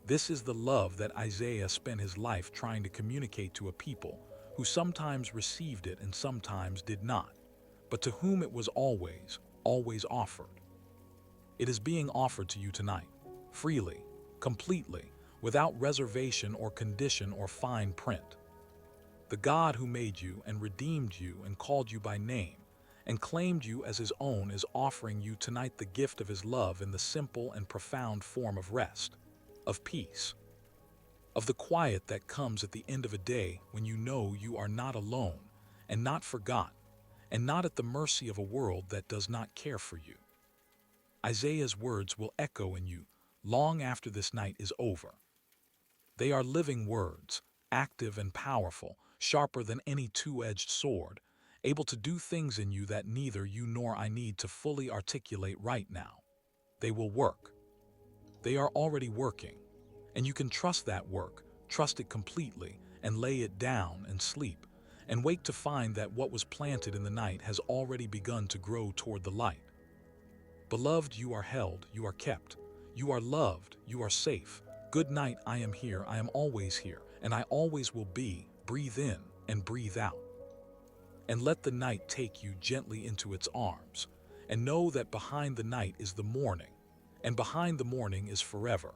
This is the love that Isaiah spent his life trying to communicate to a people who sometimes received it and sometimes did not, but to whom it was always, always offered. It is being offered to you tonight, freely, completely, without reservation or condition or fine print. The God who made you and redeemed you and called you by name and claimed you as his own is offering you tonight the gift of his love in the simple and profound form of rest, of peace, of the quiet that comes at the end of a day when you know you are not alone and not forgotten and not at the mercy of a world that does not care for you. Isaiah's words will echo in you long after this night is over. They are living words, active and powerful, sharper than any two-edged sword, able to do things in you that neither you nor I need to fully articulate right now. They will work. They are already working, and you can trust that work, trust it completely, and lay it down and sleep, and wake to find that what was planted in the night has already begun to grow toward the light. Beloved, you are held, you are kept, you are loved, you are safe. Good night, I am here, I am always here, and I always will be. Breathe in and breathe out. And let the night take you gently into its arms, and know that behind the night is the morning, and behind the morning is forever.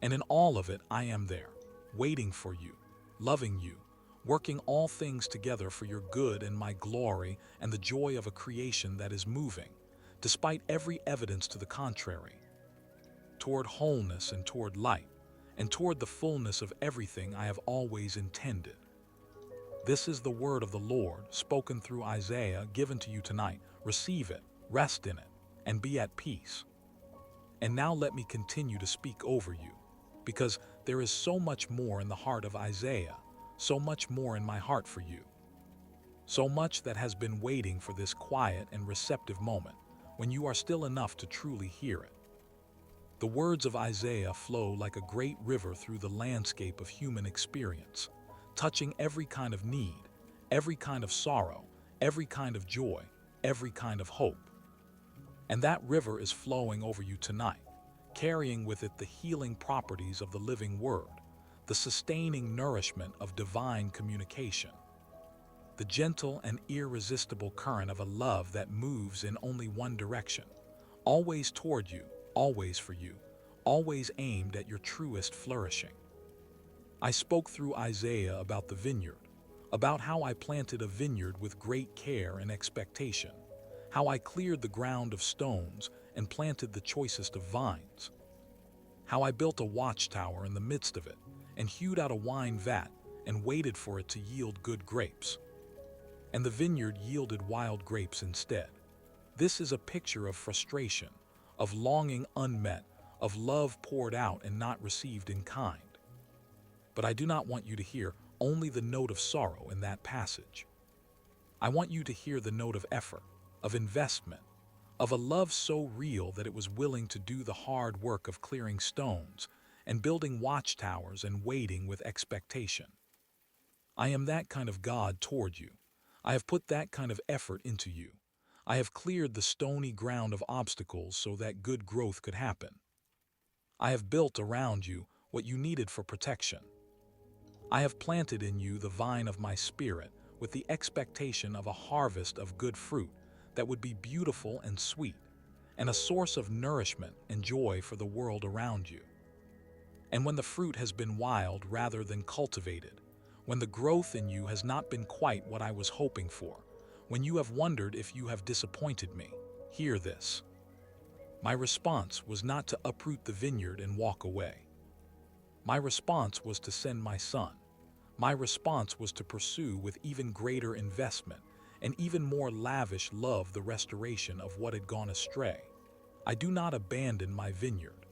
And in all of it, I am there, waiting for you, loving you, working all things together for your good and my glory and the joy of a creation that is moving, despite every evidence to the contrary, toward wholeness and toward light, and toward the fullness of everything I have always intended. This is the word of the Lord, spoken through Isaiah, given to you tonight. Receive it, rest in it, and be at peace. And now let me continue to speak over you, because there is so much more in the heart of Isaiah, so much more in my heart for you. So much that has been waiting for this quiet and receptive moment, when you are still enough to truly hear it. The words of Isaiah flow like a great river through the landscape of human experience, touching every kind of need, every kind of sorrow, every kind of joy, every kind of hope. And that river is flowing over you tonight, carrying with it the healing properties of the living word, the sustaining nourishment of divine communication, the gentle and irresistible current of a love that moves in only one direction, always toward you, always for you, always aimed at your truest flourishing. I spoke through Isaiah about the vineyard, about how I planted a vineyard with great care and expectation, how I cleared the ground of stones and planted the choicest of vines, how I built a watchtower in the midst of it and hewed out a wine vat and waited for it to yield good grapes. And the vineyard yielded wild grapes instead. This is a picture of frustration, of longing unmet, of love poured out and not received in kind. But I do not want you to hear only the note of sorrow in that passage. I want you to hear the note of effort, of investment, of a love so real that it was willing to do the hard work of clearing stones and building watchtowers and waiting with expectation. I am that kind of God toward you. I have put that kind of effort into you. I have cleared the stony ground of obstacles so that good growth could happen. I have built around you what you needed for protection. I have planted in you the vine of my spirit with the expectation of a harvest of good fruit that would be beautiful and sweet, and a source of nourishment and joy for the world around you. And when the fruit has been wild rather than cultivated, when the growth in you has not been quite what I was hoping for, when you have wondered if you have disappointed me, hear this. My response was not to uproot the vineyard and walk away. My response was to send my son. My response was to pursue with even greater investment and even more lavish love the restoration of what had gone astray. I do not abandon my vineyard.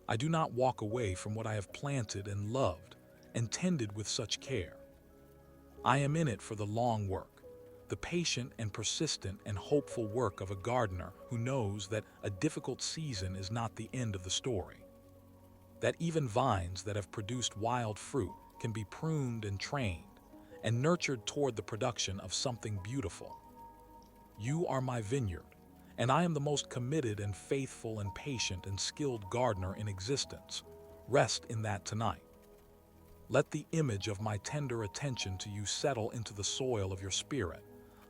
I do not walk away from what I have planted and loved and tended with such care. I am in it for the long work, the patient and persistent and hopeful work of a gardener who knows that a difficult season is not the end of the story. That even vines that have produced wild fruit can be pruned and trained and nurtured toward the production of something beautiful. You are my vineyard, and I am the most committed and faithful and patient and skilled gardener in existence. Rest in that tonight. Let the image of my tender attention to you settle into the soil of your spirit.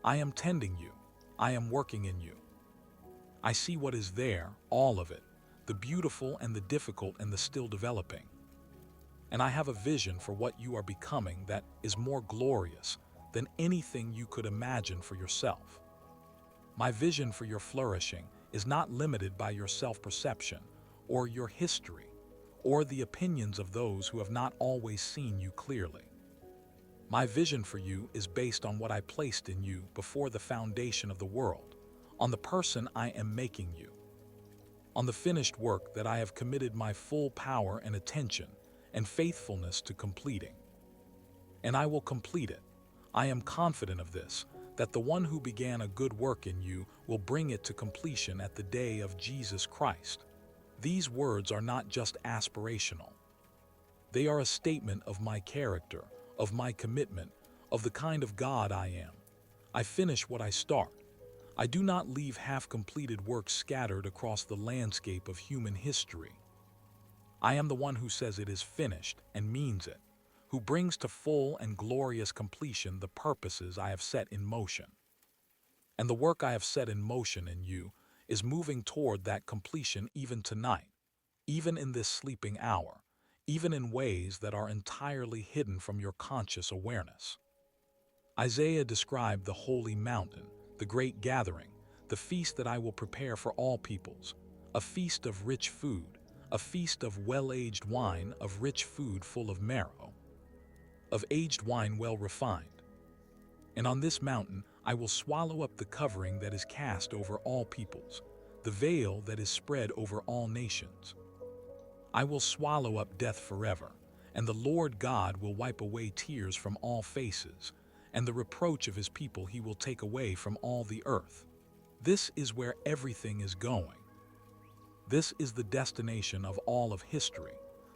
I am tending you. I am working in you. I see what is there, all of it, the beautiful and the difficult and the still developing. And I have a vision for what you are becoming that is more glorious than anything you could imagine for yourself. My vision for your flourishing is not limited by your self-perception or your history or the opinions of those who have not always seen you clearly. My vision for you is based on what I placed in you before the foundation of the world, on the person I am making you, on the finished work that I have committed my full power and attention and faithfulness to completing. And I will complete it. I am confident of this, that the one who began a good work in you will bring it to completion at the day of Jesus Christ. These words are not just aspirational. They are a statement of my character, of my commitment, of the kind of God I am. I finish what I start. I do not leave half-completed work scattered across the landscape of human history. I am the one who says it is finished and means it, who brings to full and glorious completion the purposes I have set in motion. And the work I have set in motion in you is moving toward that completion even tonight, even in this sleeping hour, even in ways that are entirely hidden from your conscious awareness. Isaiah described the holy mountain, the great gathering, the feast that I will prepare for all peoples, a feast of rich food, a feast of well-aged wine, of rich food full of marrow, of aged wine well refined. And on this mountain I will swallow up the covering that is cast over all peoples, the veil that is spread over all nations. I will swallow up death forever, and the Lord God will wipe away tears from all faces, and the reproach of his people he will take away from all the earth. This is where everything is going. This is the destination of all of history,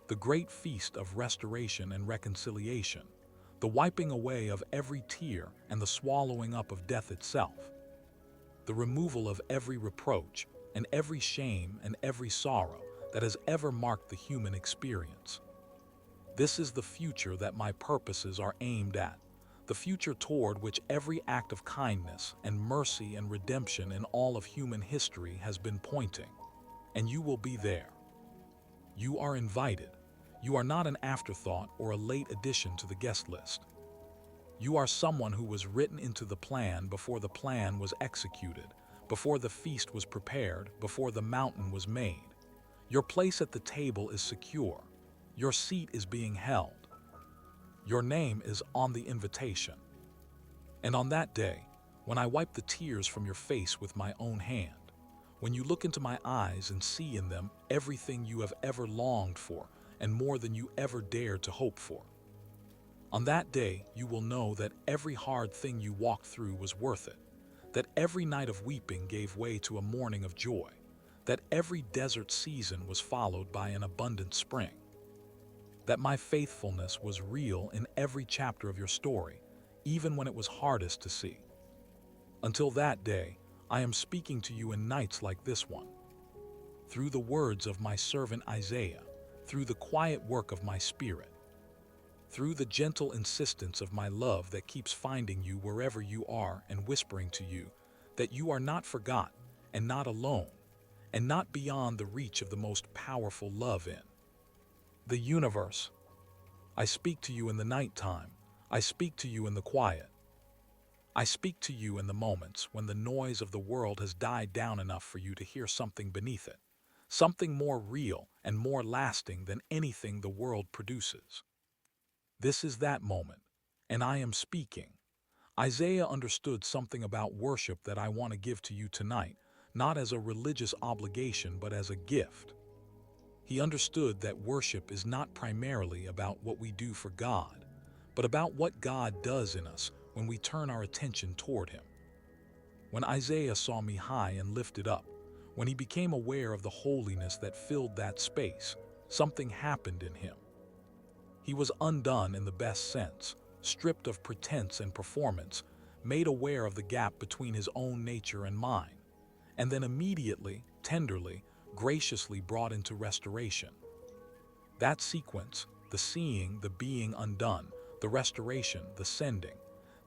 the great feast of restoration and reconciliation, the wiping away of every tear and the swallowing up of death itself, the removal of every reproach and every shame and every sorrow that has ever marked the human experience. This is the future that my purposes are aimed at, the future toward which every act of kindness and mercy and redemption in all of human history has been pointing. And you will be there. You are invited. You are not an afterthought or a late addition to the guest list. You are someone who was written into the plan before the plan was executed, before the feast was prepared, before the mountain was made. Your place at the table is secure. Your seat is being held. Your name is on the invitation. And on that day, when I wipe the tears from your face with my own hand, when you look into my eyes and see in them everything you have ever longed for and more than you ever dared to hope for, on that day you will know that every hard thing you walked through was worth it, that every night of weeping gave way to a morning of joy, that every desert season was followed by an abundant spring, that my faithfulness was real in every chapter of your story, even when it was hardest to see. Until that day, I am speaking to you in nights like this one, through the words of my servant Isaiah, through the quiet work of my spirit, through the gentle insistence of my love that keeps finding you wherever you are and whispering to you that you are not forgotten and not alone and not beyond the reach of the most powerful love in. The universe. I speak to you in the nighttime. I speak to you in the quiet. I speak to you in the moments when the noise of the world has died down enough for you to hear something beneath it, something more real and more lasting than anything the world produces. This is that moment, and I am speaking. Isaiah understood something about worship that I want to give to you tonight, not as a religious obligation but as a gift. He understood that worship is not primarily about what we do for God, but about what God does in us when we turn our attention toward Him. When Isaiah saw me high and lifted up, when he became aware of the holiness that filled that space, something happened in him. He was undone in the best sense, stripped of pretense and performance, made aware of the gap between his own nature and mine, and then immediately, tenderly, graciously brought into restoration. That sequence, the seeing, the being undone, the restoration, the sending,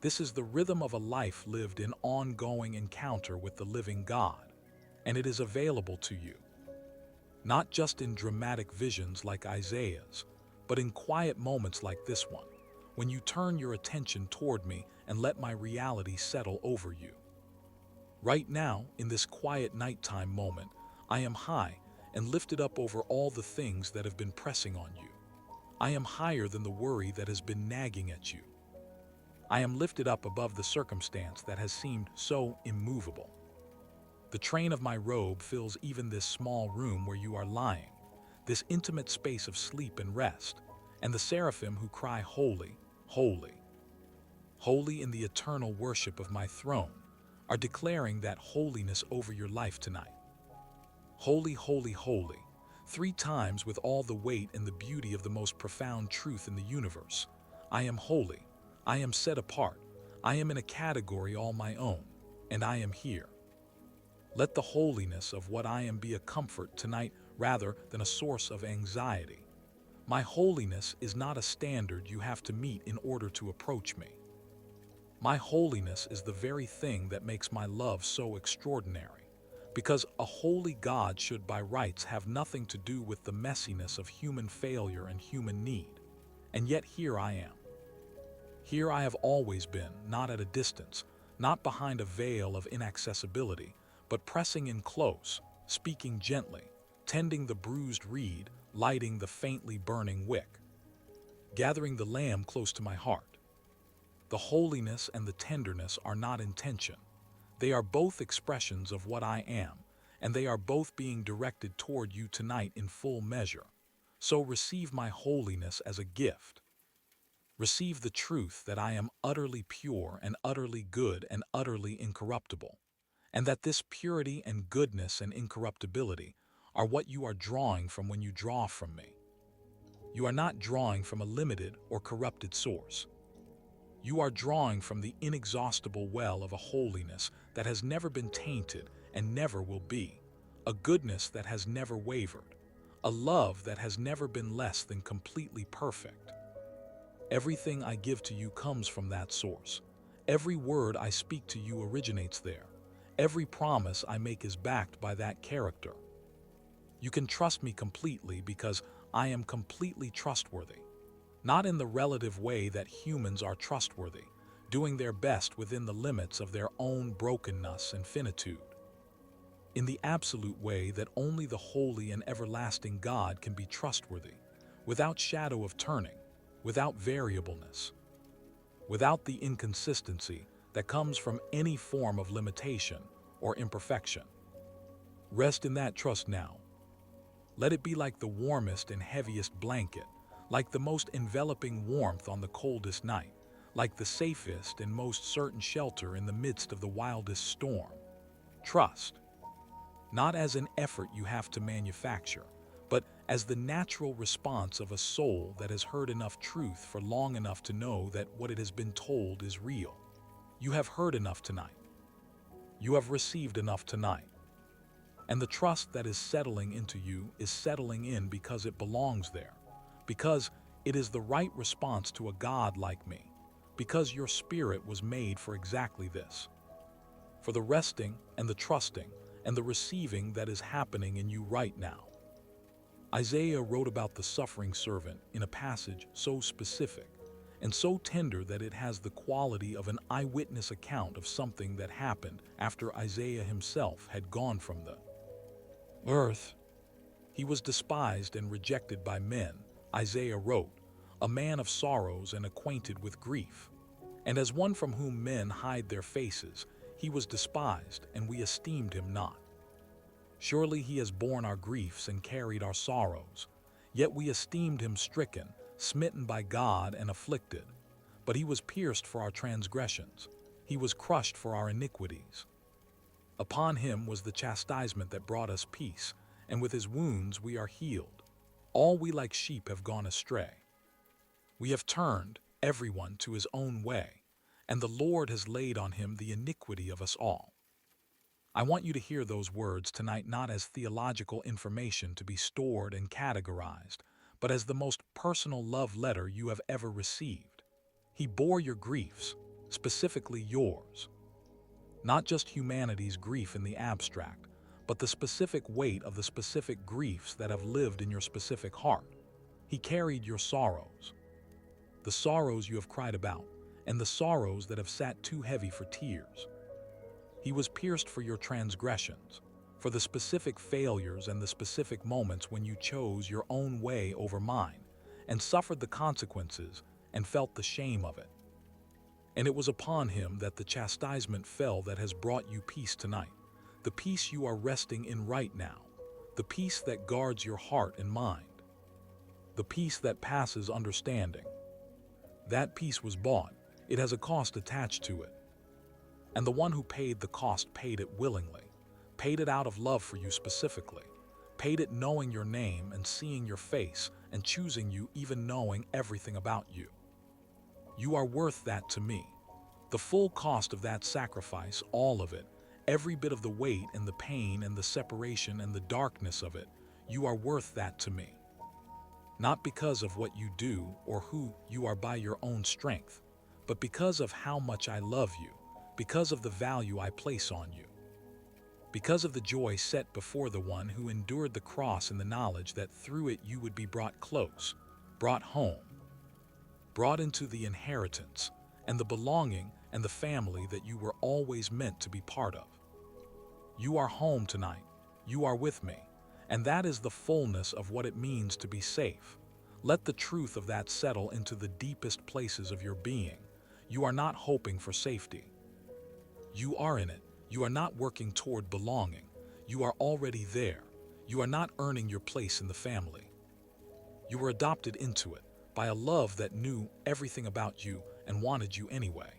this is the rhythm of a life lived in ongoing encounter with the living God, and it is available to you. Not just in dramatic visions like Isaiah's, but in quiet moments like this one, when you turn your attention toward me and let my reality settle over you. Right now, in this quiet nighttime moment, I am high and lifted up over all the things that have been pressing on you. I am higher than the worry that has been nagging at you. I am lifted up above the circumstance that has seemed so immovable. The train of my robe fills even this small room where you are lying, this intimate space of sleep and rest, and the seraphim who cry, "Holy, holy, holy," in the eternal worship of my throne, are declaring that holiness over your life tonight. Holy, holy, holy, 3 times with all the weight and the beauty of the most profound truth in the universe. I am holy, I am set apart, I am in a category all my own, and I am here. Let the holiness of what I am be a comfort tonight rather than a source of anxiety. My holiness is not a standard you have to meet in order to approach me. My holiness is the very thing that makes my love so extraordinary, because a holy God should by rights have nothing to do with the messiness of human failure and human need. And yet here I am. Here I have always been, not at a distance, not behind a veil of inaccessibility, but pressing in close, speaking gently, tending the bruised reed, lighting the faintly burning wick, gathering the lamb close to my heart. The holiness and the tenderness are not in tension. They are both expressions of what I am, and they are both being directed toward you tonight in full measure. So receive my holiness as a gift. Receive the truth that I am utterly pure and utterly good and utterly incorruptible, and that this purity and goodness and incorruptibility are what you are drawing from when you draw from me. You are not drawing from a limited or corrupted source. You are drawing from the inexhaustible well of a holiness that has never been tainted and never will be, a goodness that has never wavered, a love that has never been less than completely perfect. Everything I give to you comes from that source. Every word I speak to you originates there. Every promise I make is backed by that character. You can trust me completely because I am completely trustworthy. Not in the relative way that humans are trustworthy, doing their best within the limits of their own brokenness and finitude. In the absolute way that only the holy and everlasting God can be trustworthy, without shadow of turning, without variableness, without the inconsistency that comes from any form of limitation or imperfection. Rest in that trust now. Let it be like the warmest and heaviest blanket, like the most enveloping warmth on the coldest night, like the safest and most certain shelter in the midst of the wildest storm. Trust, not as an effort you have to manufacture, but as the natural response of a soul that has heard enough truth for long enough to know that what it has been told is real. You have heard enough tonight. You have received enough tonight. And the trust that is settling into you is settling in because it belongs there, because it is the right response to a God like me, because your spirit was made for exactly this, for the resting and the trusting and the receiving that is happening in you right now. Isaiah wrote about the suffering servant in a passage so specific and so tender that it has the quality of an eyewitness account of something that happened after Isaiah himself had gone from the earth. He was despised and rejected by men, Isaiah wrote, a man of sorrows and acquainted with grief. And as one from whom men hide their faces, he was despised, and we esteemed him not. Surely he has borne our griefs and carried our sorrows. Yet we esteemed him stricken, smitten by God, and afflicted. But he was pierced for our transgressions. He was crushed for our iniquities. Upon him was the chastisement that brought us peace, and with his wounds we are healed. All we like sheep have gone astray. We have turned, everyone, to his own way, and the Lord has laid on him the iniquity of us all. I want you to hear those words tonight not as theological information to be stored and categorized, but as the most personal love letter you have ever received. He bore your griefs, specifically yours. Not just humanity's grief in the abstract, but the specific weight of the specific griefs that have lived in your specific heart. He carried your sorrows, the sorrows you have cried about, and the sorrows that have sat too heavy for tears. He was pierced for your transgressions, for the specific failures and the specific moments when you chose your own way over mine, and suffered the consequences and felt the shame of it. And it was upon him that the chastisement fell that has brought you peace tonight, the peace you are resting in right now, the peace that guards your heart and mind, the peace that passes understanding. That peace was bought. It has a cost attached to it. And the one who paid the cost paid it willingly, paid it out of love for you specifically, paid it knowing your name and seeing your face and choosing you even knowing everything about you. You are worth that to me. The full cost of that sacrifice, all of it, every bit of the weight and the pain and the separation and the darkness of it, you are worth that to me. Not because of what you do or who you are by your own strength, but because of how much I love you, because of the value I place on you, because of the joy set before the one who endured the cross in the knowledge that through it you would be brought close, brought home, brought into the inheritance and the belonging and the family that you were always meant to be part of. You are home tonight. You are with me. And that is the fullness of what it means to be safe. Let the truth of that settle into the deepest places of your being. You are not hoping for safety. You are in it. You are not working toward belonging. You are already there. You are not earning your place in the family. You were adopted into it by a love that knew everything about you and wanted you anyway.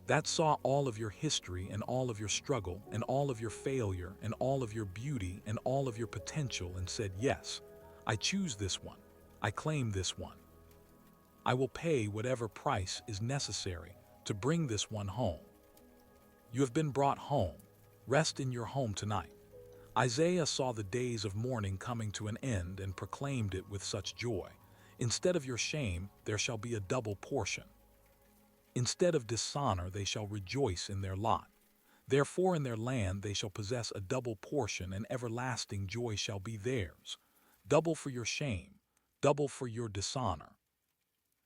That saw all of your history and all of your struggle and all of your failure and all of your beauty and all of your potential and said, yes, I choose this one. I claim this one. I will pay whatever price is necessary to bring this one home. You have been brought home. Rest in your home tonight. Isaiah saw the days of mourning coming to an end and proclaimed it with such joy. Instead of your shame, there shall be a double portion. Instead of dishonor, they shall rejoice in their lot. Therefore in their land they shall possess a double portion, and everlasting joy shall be theirs. Double for your shame, double for your dishonor.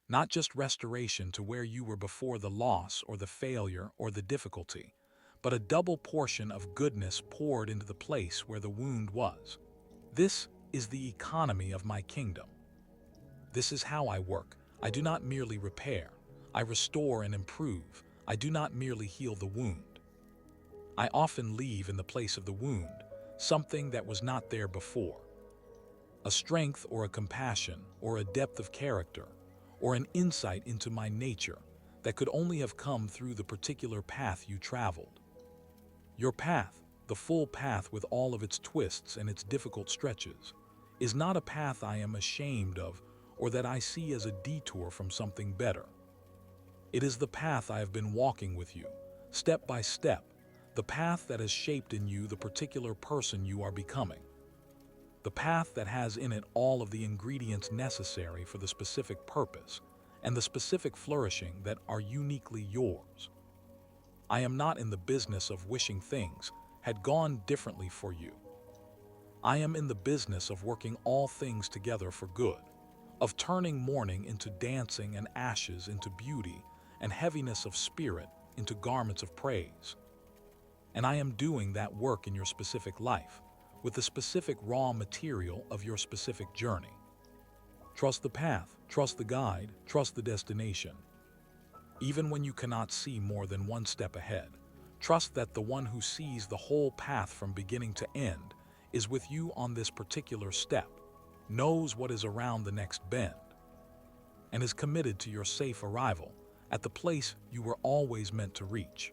Not just restoration to where you were before the loss or the failure or the difficulty, but a double portion of goodness poured into the place where the wound was. This is the economy of my kingdom. This is how I work. I do not merely repair. I restore and improve. I do not merely heal the wound. I often leave in the place of the wound something that was not there before. A strength or a compassion or a depth of character or an insight into my nature that could only have come through the particular path you traveled. Your path, the full path with all of its twists and its difficult stretches, is not a path I am ashamed of or that I see as a detour from something better. It is the path I have been walking with you, step by step, the path that has shaped in you the particular person you are becoming. The path that has in it all of the ingredients necessary for the specific purpose and the specific flourishing that are uniquely yours. I am not in the business of wishing things had gone differently for you. I am in the business of working all things together for good, of turning mourning into dancing and ashes into beauty, and heaviness of spirit into garments of praise. And I am doing that work in your specific life, with the specific raw material of your specific journey. Trust the path, trust the guide, trust the destination. Even when you cannot see more than one step ahead, trust that the one who sees the whole path from beginning to end is with you on this particular step, knows what is around the next bend, and is committed to your safe arrival at the place you were always meant to reach.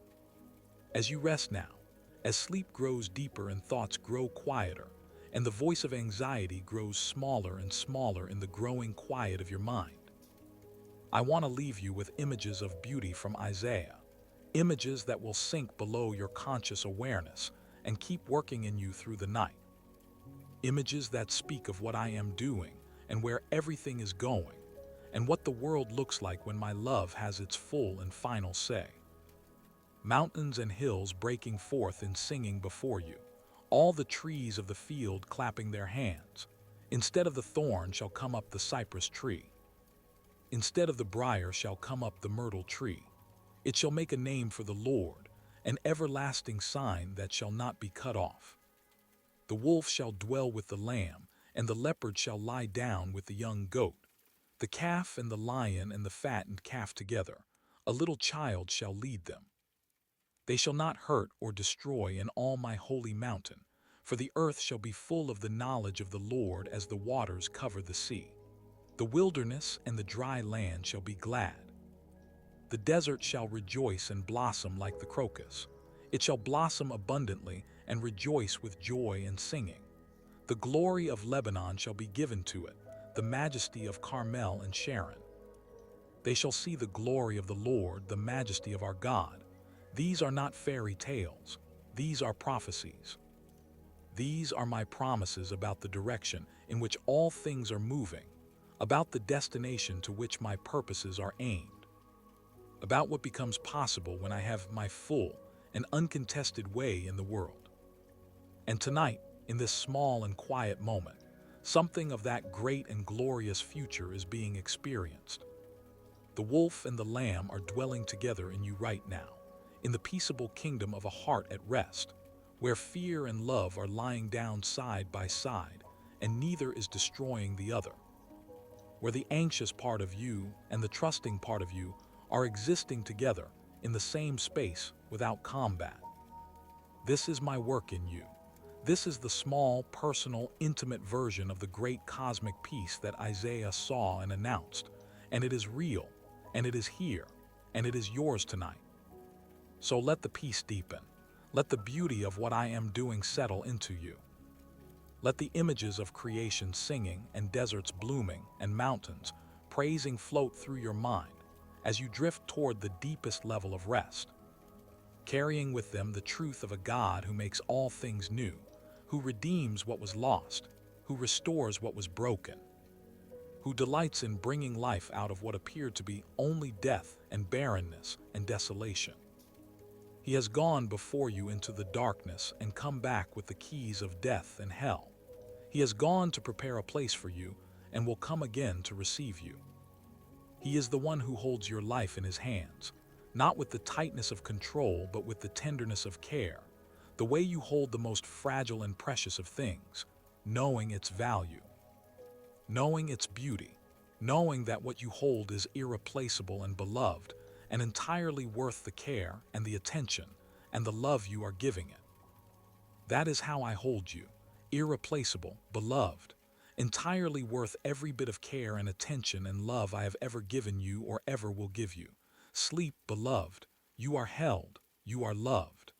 As you rest now, as sleep grows deeper and thoughts grow quieter, and the voice of anxiety grows smaller and smaller in the growing quiet of your mind, I want to leave you with images of beauty from Isaiah, images that will sink below your conscious awareness and keep working in you through the night. Images that speak of what I am doing and where everything is going, and what the world looks like when my love has its full and final say. Mountains and hills breaking forth in singing before you, all the trees of the field clapping their hands. Instead of the thorn shall come up the cypress tree. Instead of the briar shall come up the myrtle tree. It shall make a name for the Lord, an everlasting sign that shall not be cut off. The wolf shall dwell with the lamb, and the leopard shall lie down with the young goat. The calf and the lion and the fattened calf together, a little child shall lead them. They shall not hurt or destroy in all my holy mountain, for the earth shall be full of the knowledge of the Lord as the waters cover the sea. The wilderness and the dry land shall be glad. The desert shall rejoice and blossom like the crocus. It shall blossom abundantly and rejoice with joy and singing. The glory of Lebanon shall be given to it, the majesty of Carmel and Sharon. They shall see the glory of the Lord, the majesty of our God. These are not fairy tales. These are prophecies. These are my promises about the direction in which all things are moving, about the destination to which my purposes are aimed, about what becomes possible when I have my full and uncontested way in the world. And tonight, in this small and quiet moment, something of that great and glorious future is being experienced. The wolf and the lamb are dwelling together in you right now, in the peaceable kingdom of a heart at rest, where fear and love are lying down side by side, and neither is destroying the other, where the anxious part of you and the trusting part of you are existing together in the same space without combat. This is my work in you. This is the small, personal, intimate version of the great cosmic peace that Isaiah saw and announced, and it is real, and it is here, and it is yours tonight. So let the peace deepen. Let the beauty of what I am doing settle into you. Let the images of creation singing and deserts blooming and mountains praising float through your mind as you drift toward the deepest level of rest, carrying with them the truth of a God who makes all things new, who redeems what was lost, who restores what was broken, who delights in bringing life out of what appeared to be only death and barrenness and desolation. He has gone before you into the darkness and come back with the keys of death and hell. He has gone to prepare a place for you and will come again to receive you. He is the one who holds your life in his hands, not with the tightness of control, but with the tenderness of care, the way you hold the most fragile and precious of things, knowing its value, knowing its beauty, knowing that what you hold is irreplaceable and beloved, and entirely worth the care and the attention and the love you are giving it. That is how I hold you, irreplaceable, beloved, entirely worth every bit of care and attention and love I have ever given you or ever will give you. Sleep, beloved. You are held. You are loved.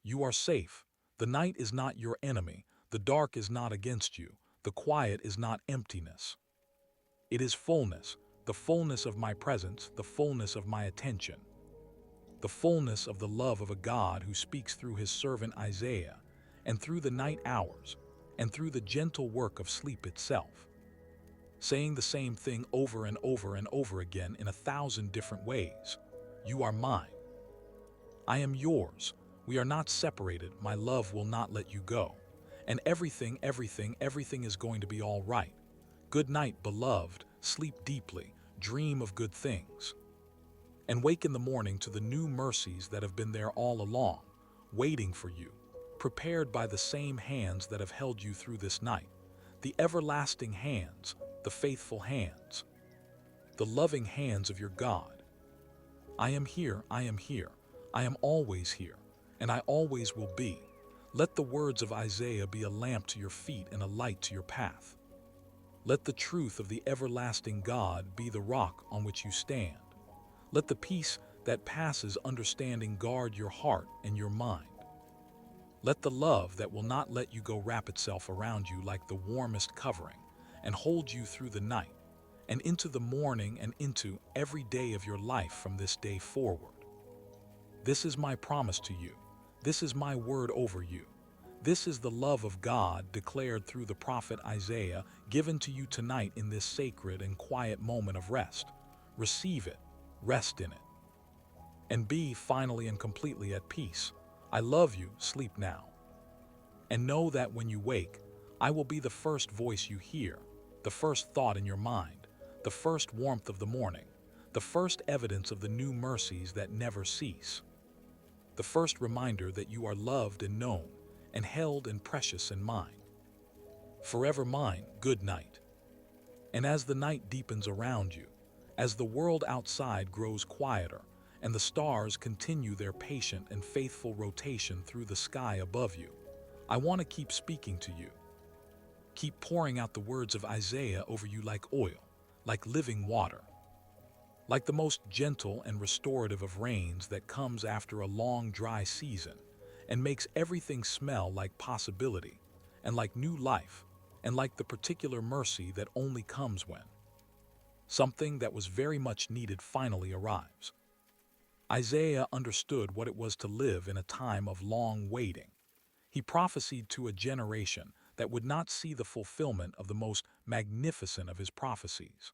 You are safe. The night is not your enemy. The dark is not against you. The quiet is not emptiness. It is fullness, the fullness of my presence, the fullness of my attention, the fullness of the love of a God who speaks through his servant Isaiah, and through the night hours, and through the gentle work of sleep itself, saying the same thing over and over and over again in 1,000 different ways. You are mine. I am yours. We are not separated. My love will not let you go. and everything is going to be all right. Good night, beloved. Sleep deeply, dream of good things, and wake in the morning to the new mercies that have been there all along, waiting for you, prepared by the same hands that have held you through this night, the everlasting hands, the faithful hands, the loving hands of your God. I am here, I am here, I am always here, and I always will be. Let the words of Isaiah be a lamp to your feet and a light to your path. Let the truth of the everlasting God be the rock on which you stand. Let the peace that passes understanding guard your heart and your mind. Let the love that will not let you go wrap itself around you like the warmest covering and hold you through the night and into the morning and into every day of your life from this day forward. This is my promise to you. This is my word over you. This is the love of God declared through the prophet Isaiah, given to you tonight in this sacred and quiet moment of rest. Receive it, rest in it, and be finally and completely at peace. I love you, sleep now. And know that when you wake, I will be the first voice you hear, the first thought in your mind, the first warmth of the morning, the first evidence of the new mercies that never cease, the first reminder that you are loved and known, and held and precious in mine. Forever mine, good night. And as the night deepens around you, as the world outside grows quieter, and the stars continue their patient and faithful rotation through the sky above you, I want to keep speaking to you. Keep pouring out the words of Isaiah over you like oil, like living water, like the most gentle and restorative of rains that comes after a long dry season, and makes everything smell like possibility, and like new life, and like the particular mercy that only comes when something that was very much needed finally arrives. Isaiah understood what it was to live in a time of long waiting. He prophesied to a generation that would not see the fulfillment of the most magnificent of his prophecies.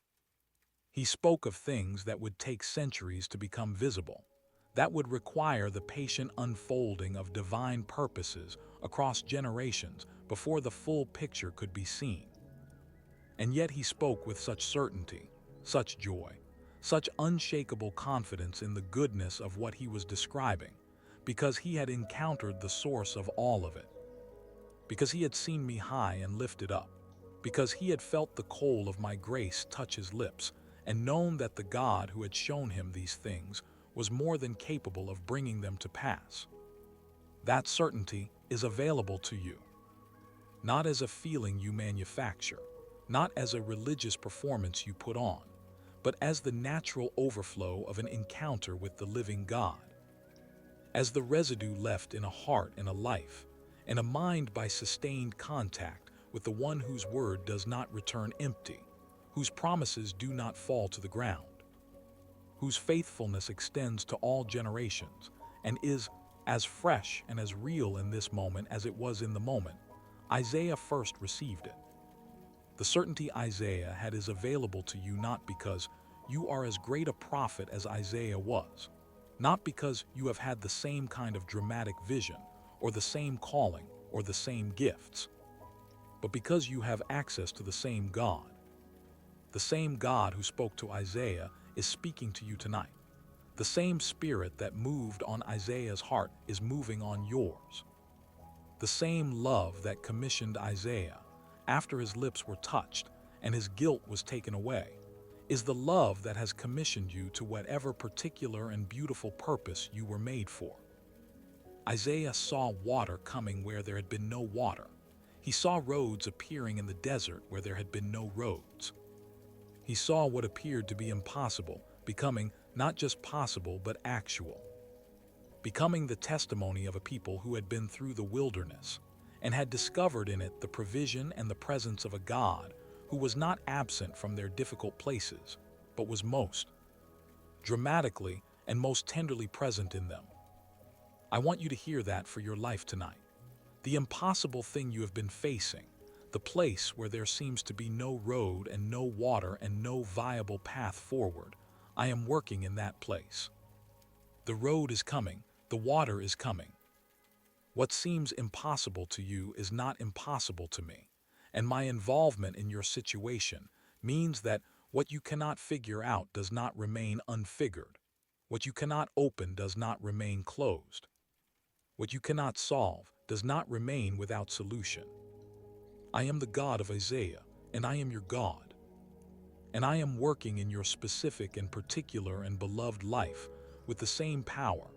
He spoke of things that would take centuries to become visible, that would require the patient unfolding of divine purposes across generations before the full picture could be seen. And yet he spoke with such certainty, such joy, such unshakable confidence in the goodness of what he was describing, because he had encountered the source of all of it, because he had seen me high and lifted up, because he had felt the coal of my grace touch his lips, and known that the God who had shown him these things was more than capable of bringing them to pass. That certainty is available to you, not as a feeling you manufacture, not as a religious performance you put on, but as the natural overflow of an encounter with the living God, as the residue left in a heart and a life, and a mind by sustained contact with the one whose word does not return empty, whose promises do not fall to the ground, whose faithfulness extends to all generations and is as fresh and as real in this moment as it was in the moment Isaiah first received it. The certainty Isaiah had is available to you not because you are as great a prophet as Isaiah was, not because you have had the same kind of dramatic vision or the same calling or the same gifts, but because you have access to the same God. The same God who spoke to Isaiah is speaking to you tonight. The same Spirit that moved on Isaiah's heart is moving on yours. The same love that commissioned Isaiah after his lips were touched and his guilt was taken away is the love that has commissioned you to whatever particular and beautiful purpose you were made for. Isaiah saw water coming where there had been no water. He saw roads appearing in the desert where there had been no roads. He saw what appeared to be impossible becoming not just possible but actual, becoming the testimony of a people who had been through the wilderness and had discovered in it the provision and the presence of a God who was not absent from their difficult places, but was most dramatically and most tenderly present in them. I want you to hear that for your life tonight. The impossible thing you have been facing, the place where there seems to be no road and no water and no viable path forward, I am working in that place. The road is coming, the water is coming. What seems impossible to you is not impossible to me, and my involvement in your situation means that what you cannot figure out does not remain unfigured. What you cannot open does not remain closed. What you cannot solve does not remain without solution. I am the God of Isaiah, and I am your God. And I am working in your specific and particular and beloved life with the same power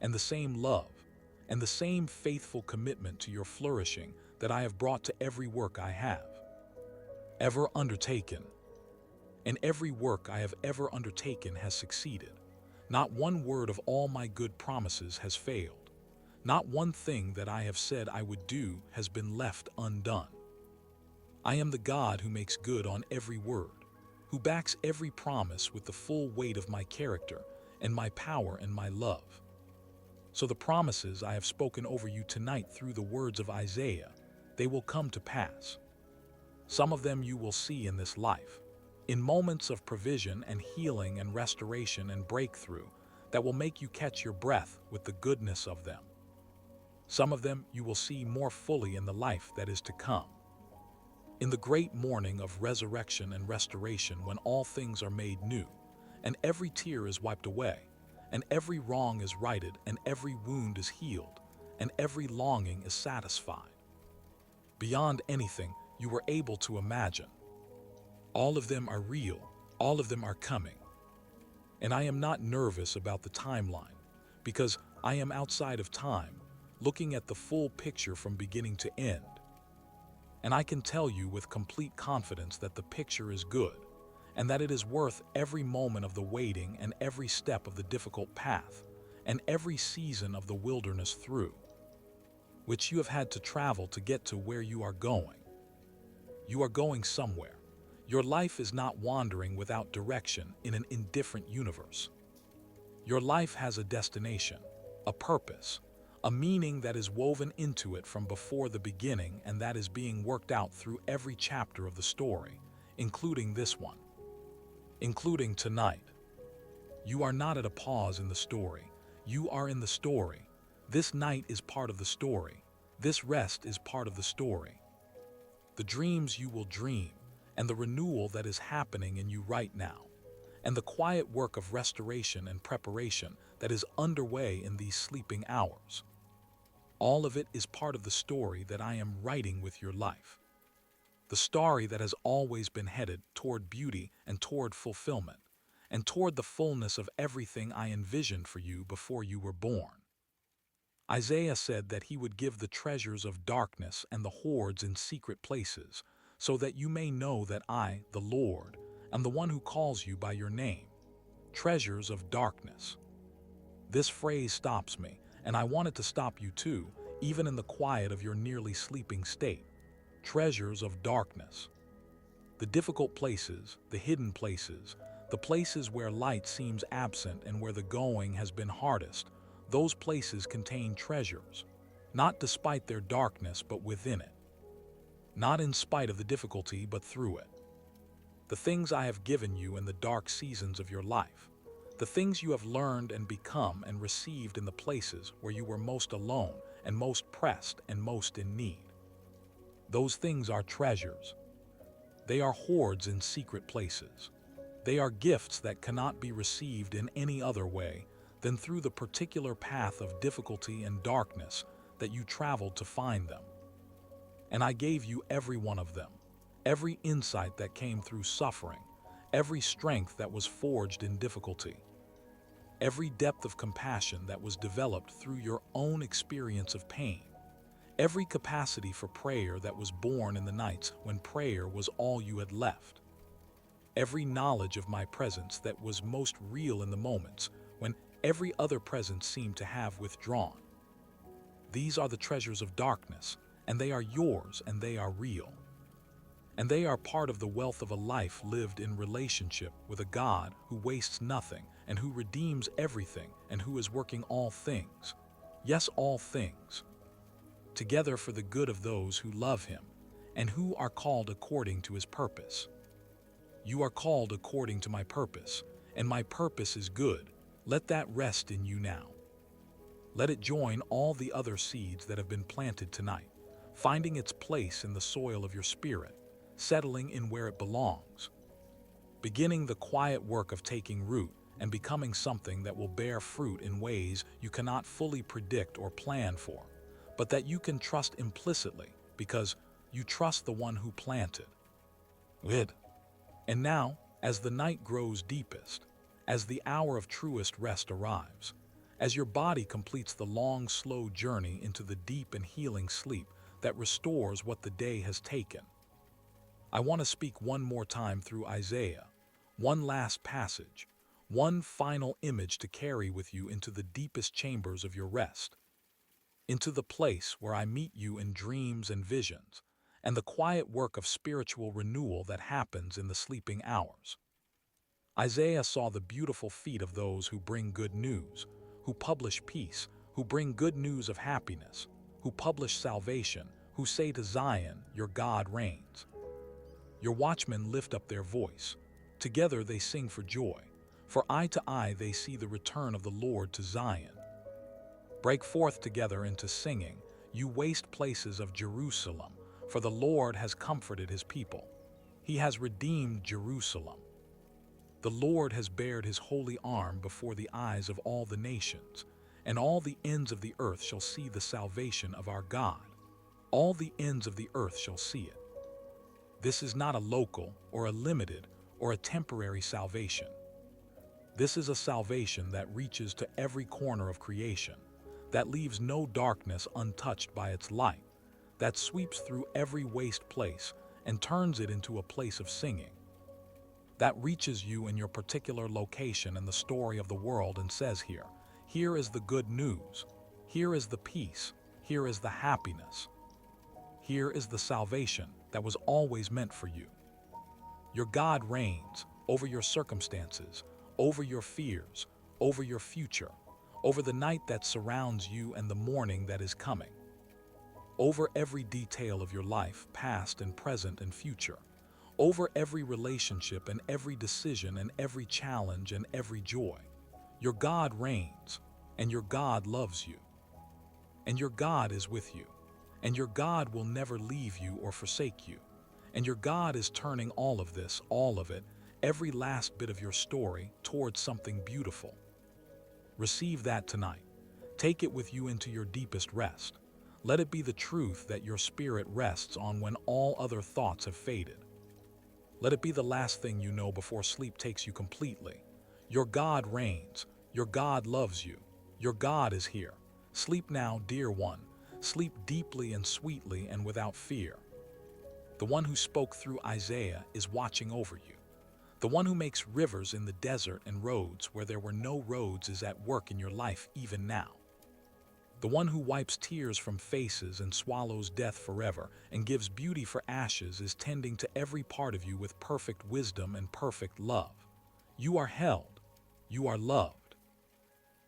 and the same love and the same faithful commitment to your flourishing that I have brought to every work I have ever undertaken. And every work I have ever undertaken has succeeded. Not one word of all my good promises has failed. Not one thing that I have said I would do has been left undone. I am the God who makes good on every word, who backs every promise with the full weight of my character and my power and my love. So the promises I have spoken over you tonight through the words of Isaiah, they will come to pass. Some of them you will see in this life, in moments of provision and healing and restoration and breakthrough that will make you catch your breath with the goodness of them. Some of them you will see more fully in the life that is to come. In the great morning of resurrection and restoration, when all things are made new, and every tear is wiped away, and every wrong is righted, and every wound is healed, and every longing is satisfied. Beyond anything you were able to imagine. All of them are real, all of them are coming. And I am not nervous about the timeline, because I am outside of time, looking at the full picture from beginning to end. And I can tell you with complete confidence that the picture is good, and that it is worth every moment of the waiting and every step of the difficult path, and every season of the wilderness through, which you have had to travel to get to where you are going. You are going somewhere. Your life is not wandering without direction in an indifferent universe. Your life has a destination, a purpose, a meaning that is woven into it from before the beginning, and that is being worked out through every chapter of the story, including this one, including tonight. You are not at a pause in the story. You are in the story. This night is part of the story. This rest is part of the story. The dreams you will dream, and the renewal that is happening in you right now, and the quiet work of restoration and preparation that is underway in these sleeping hours. All of it is part of the story that I am writing with your life. The story that has always been headed toward beauty and toward fulfillment, and toward the fullness of everything I envisioned for you before you were born. Isaiah said that he would give the treasures of darkness and the hoards in secret places, so that you may know that I, the Lord, am the one who calls you by your name. Treasures of darkness. This phrase stops me, and I want it to stop you too, even in the quiet of your nearly sleeping state. Treasures of darkness. The difficult places, the hidden places, the places where light seems absent and where the going has been hardest, those places contain treasures, not despite their darkness but within it. Not in spite of the difficulty but through it. The things I have given you in the dark seasons of your life, the things you have learned and become and received in the places where you were most alone and most pressed and most in need. Those things are treasures. They are hoards in secret places. They are gifts that cannot be received in any other way than through the particular path of difficulty and darkness that you traveled to find them. And I gave you every one of them, every insight that came through suffering, every strength that was forged in difficulty, every depth of compassion that was developed through your own experience of pain, every capacity for prayer that was born in the nights when prayer was all you had left, every knowledge of my presence that was most real in the moments when every other presence seemed to have withdrawn. These are the treasures of darkness, and they are yours, and they are real. And they are part of the wealth of a life lived in relationship with a God who wastes nothing and who redeems everything and who is working all things, yes, all things, together for the good of those who love him and who are called according to his purpose. You are called according to my purpose, and my purpose is good. Let that rest in you now. Let it join all the other seeds that have been planted tonight, finding its place in the soil of your spirit, settling in where it belongs, beginning the quiet work of taking root and becoming something that will bear fruit in ways you cannot fully predict or plan for, but that you can trust implicitly because you trust the one who planted it. And now, as the night grows deepest, as the hour of truest rest arrives, as your body completes the long, slow journey into the deep and healing sleep that restores what the day has taken, I want to speak one more time through Isaiah, one last passage, one final image to carry with you into the deepest chambers of your rest, into the place where I meet you in dreams and visions, and the quiet work of spiritual renewal that happens in the sleeping hours. Isaiah saw the beautiful feet of those who bring good news, who publish peace, who bring good news of happiness, who publish salvation, who say to Zion, "Your God reigns." Your watchmen lift up their voice. Together they sing for joy, for eye to eye they see the return of the Lord to Zion. Break forth together into singing, you waste places of Jerusalem, for the Lord has comforted his people. He has redeemed Jerusalem. The Lord has bared his holy arm before the eyes of all the nations, and all the ends of the earth shall see the salvation of our God. All the ends of the earth shall see it. This is not a local or a limited or a temporary salvation. This is a salvation that reaches to every corner of creation, that leaves no darkness untouched by its light, that sweeps through every waste place and turns it into a place of singing, that reaches you in your particular location in the story of the world and says here is the good news, here is the peace, here is the happiness, here is the salvation that was always meant for you. Your God reigns over your circumstances, over your fears, over your future, over the night that surrounds you and the morning that is coming, over every detail of your life, past and present and future, over every relationship and every decision and every challenge and every joy. Your God reigns, and your God loves you, and your God is with you, and your God will never leave you or forsake you, and your God is turning all of this, all of it, every last bit of your story towards something beautiful. Receive that tonight. Take it with you into your deepest rest. Let it be the truth that your spirit rests on when all other thoughts have faded. Let it be the last thing you know before sleep takes you completely. Your God reigns. Your God loves you. Your God is here. Sleep now, dear one. Sleep deeply and sweetly and without fear. The one who spoke through Isaiah is watching over you. The one who makes rivers in the desert and roads where there were no roads is at work in your life even now. The one who wipes tears from faces and swallows death forever and gives beauty for ashes is tending to every part of you with perfect wisdom and perfect love. You are held. You are loved.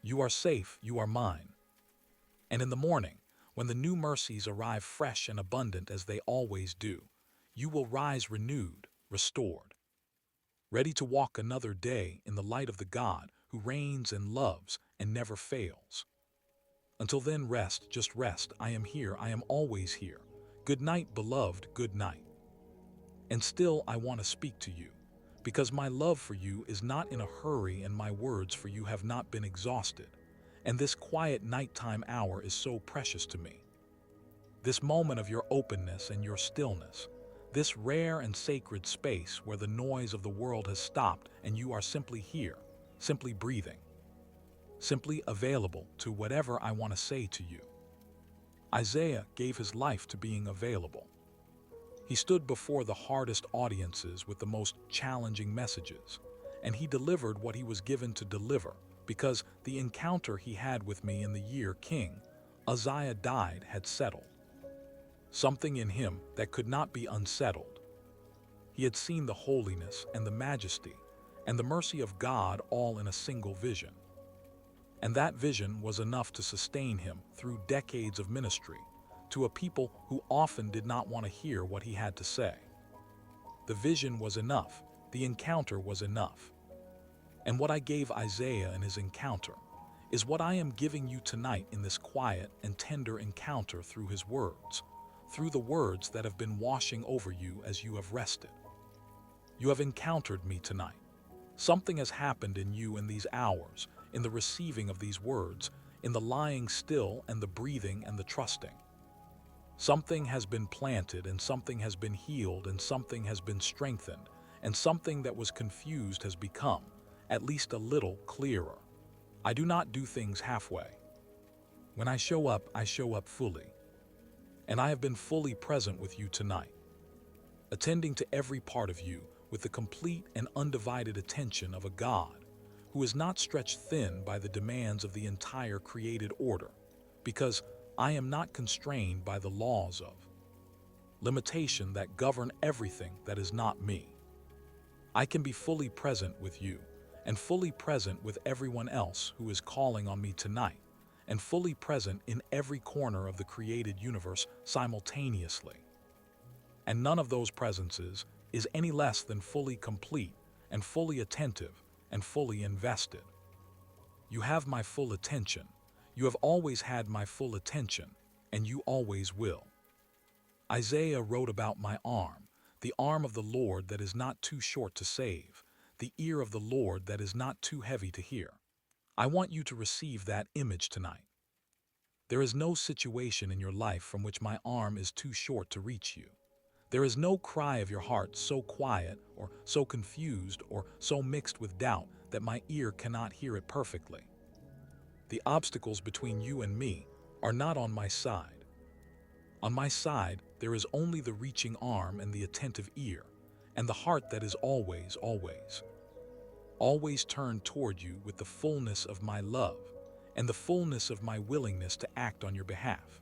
You are safe. You are mine. And in the morning, when the new mercies arrive fresh and abundant as they always do, you will rise renewed, restored, ready to walk another day in the light of the God who reigns and loves and never fails. Until then, rest, just rest. I am here. I am always here. Good night, beloved. Good night. And still, I want to speak to you, because my love for you is not in a hurry and my words for you have not been exhausted. And this quiet nighttime hour is so precious to me. This moment of your openness and your stillness, this rare and sacred space where the noise of the world has stopped and you are simply here, simply breathing, simply available to whatever I want to say to you. Isaiah gave his life to being available. He stood before the hardest audiences with the most challenging messages, and he delivered what he was given to deliver, because the encounter he had with me in the year King Uzziah died had settled something in him that could not be unsettled. He had seen the holiness and the majesty and the mercy of God all in a single vision. And that vision was enough to sustain him through decades of ministry to a people who often did not want to hear what he had to say. The vision was enough. The encounter was enough. And what I gave Isaiah in his encounter is what I am giving you tonight in this quiet and tender encounter through his words, through the words that have been washing over you as you have rested. You have encountered me tonight. Something has happened in you in these hours, in the receiving of these words, in the lying still and the breathing and the trusting. Something has been planted, and something has been healed, and something has been strengthened, and something that was confused has become, at least a little, clearer. I do not do things halfway. When I show up fully. And I have been fully present with you tonight, attending to every part of you with the complete and undivided attention of a God who is not stretched thin by the demands of the entire created order, because I am not constrained by the laws of limitation that govern everything that is not me. I can be fully present with you, and fully present with everyone else who is calling on me tonight, and fully present in every corner of the created universe simultaneously. And none of those presences is any less than fully complete and fully attentive and fully invested. You have my full attention. You have always had my full attention, and you always will. Isaiah wrote about my arm, the arm of the Lord that is not too short to save, the ear of the Lord that is not too heavy to hear. I want you to receive that image tonight. There is no situation in your life from which my arm is too short to reach you. There is no cry of your heart so quiet or so confused or so mixed with doubt that my ear cannot hear it perfectly. The obstacles between you and me are not on my side. On my side, there is only the reaching arm and the attentive ear, and the heart that is always turned toward you with the fullness of my love and the fullness of my willingness to act on your behalf.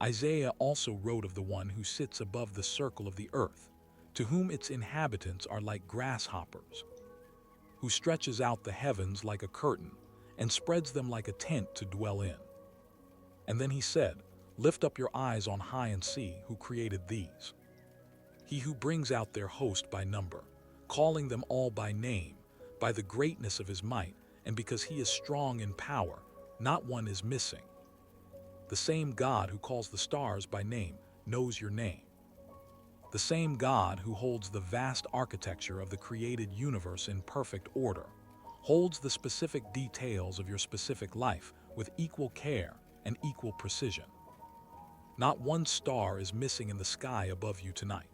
Isaiah also wrote of the one who sits above the circle of the earth, to whom its inhabitants are like grasshoppers, who stretches out the heavens like a curtain and spreads them like a tent to dwell in. And then he said, "Lift up your eyes on high and see who created these. He who brings out their host by number, calling them all by name, by the greatness of his might, and because he is strong in power, not one is missing. The same God who calls the stars by name knows your name. The same God who holds the vast architecture of the created universe in perfect order, holds the specific details of your specific life with equal care and equal precision. Not one star is missing in the sky above you tonight.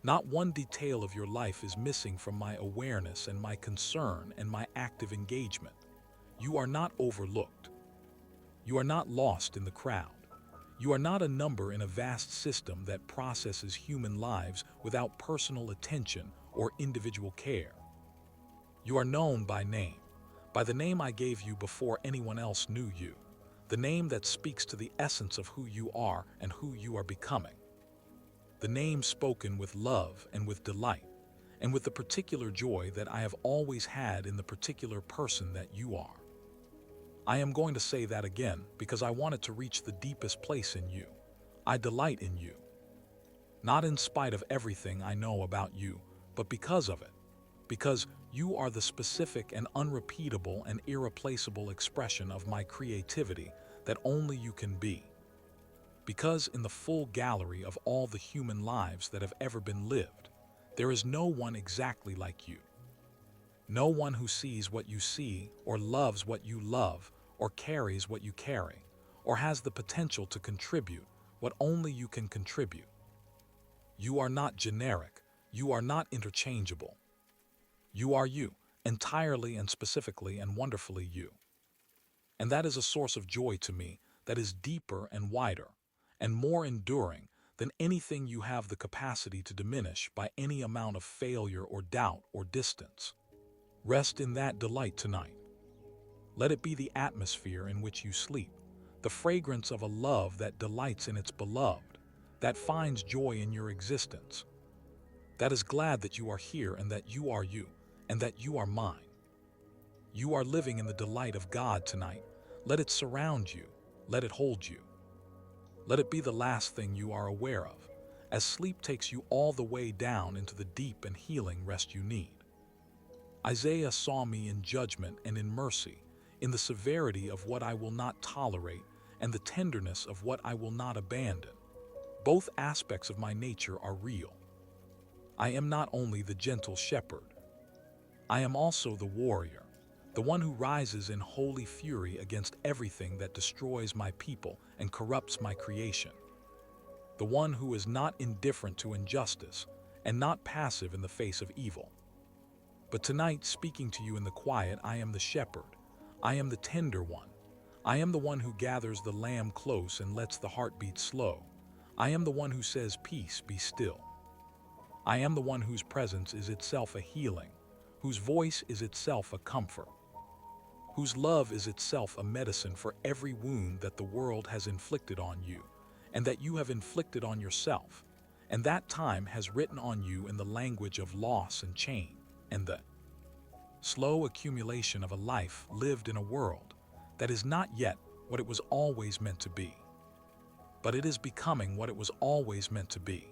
Not one detail of your life is missing from my awareness and my concern and my active engagement. You are not overlooked. You are not lost in the crowd. You are not a number in a vast system that processes human lives without personal attention or individual care. You are known by name, by the name I gave you before anyone else knew you, the name that speaks to the essence of who you are and who you are becoming. The name spoken with love and with delight, and with the particular joy that I have always had in the particular person that you are. I am going to say that again because I want it to reach the deepest place in you. I delight in you. Not in spite of everything I know about you, but because of it. Because you are the specific and unrepeatable and irreplaceable expression of my creativity that only you can be. Because in the full gallery of all the human lives that have ever been lived, there is no one exactly like you. No one who sees what you see, or loves what you love, or carries what you carry, or has the potential to contribute what only you can contribute. You are not generic. You are not interchangeable. You are you, entirely and specifically and wonderfully you. And that is a source of joy to me that is deeper and wider and more enduring than anything you have the capacity to diminish by any amount of failure or doubt or distance. Rest in that delight tonight. Let it be the atmosphere in which you sleep, the fragrance of a love that delights in its beloved, that finds joy in your existence, that is glad that you are here and that you are you, and that you are mine. You are living in the delight of God tonight. Let it surround you. Let it hold you. Let it be the last thing you are aware of, as sleep takes you all the way down into the deep and healing rest you need. Isaiah saw me in judgment and in mercy, in the severity of what I will not tolerate and the tenderness of what I will not abandon. Both aspects of my nature are real. I am not only the gentle shepherd, I am also the warrior, the one who rises in holy fury against everything that destroys my people and corrupts my creation. The one who is not indifferent to injustice and not passive in the face of evil. But tonight, speaking to you in the quiet, I am the shepherd. I am the tender one. I am the one who gathers the lamb close and lets the heart beat slow. I am the one who says, "Peace, be still." I am the one whose presence is itself a healing, whose voice is itself a comfort, whose love is itself a medicine for every wound that the world has inflicted on you, and that you have inflicted on yourself, and that time has written on you in the language of loss and chain, and the slow accumulation of a life lived in a world that is not yet what it was always meant to be, but it is becoming what it was always meant to be.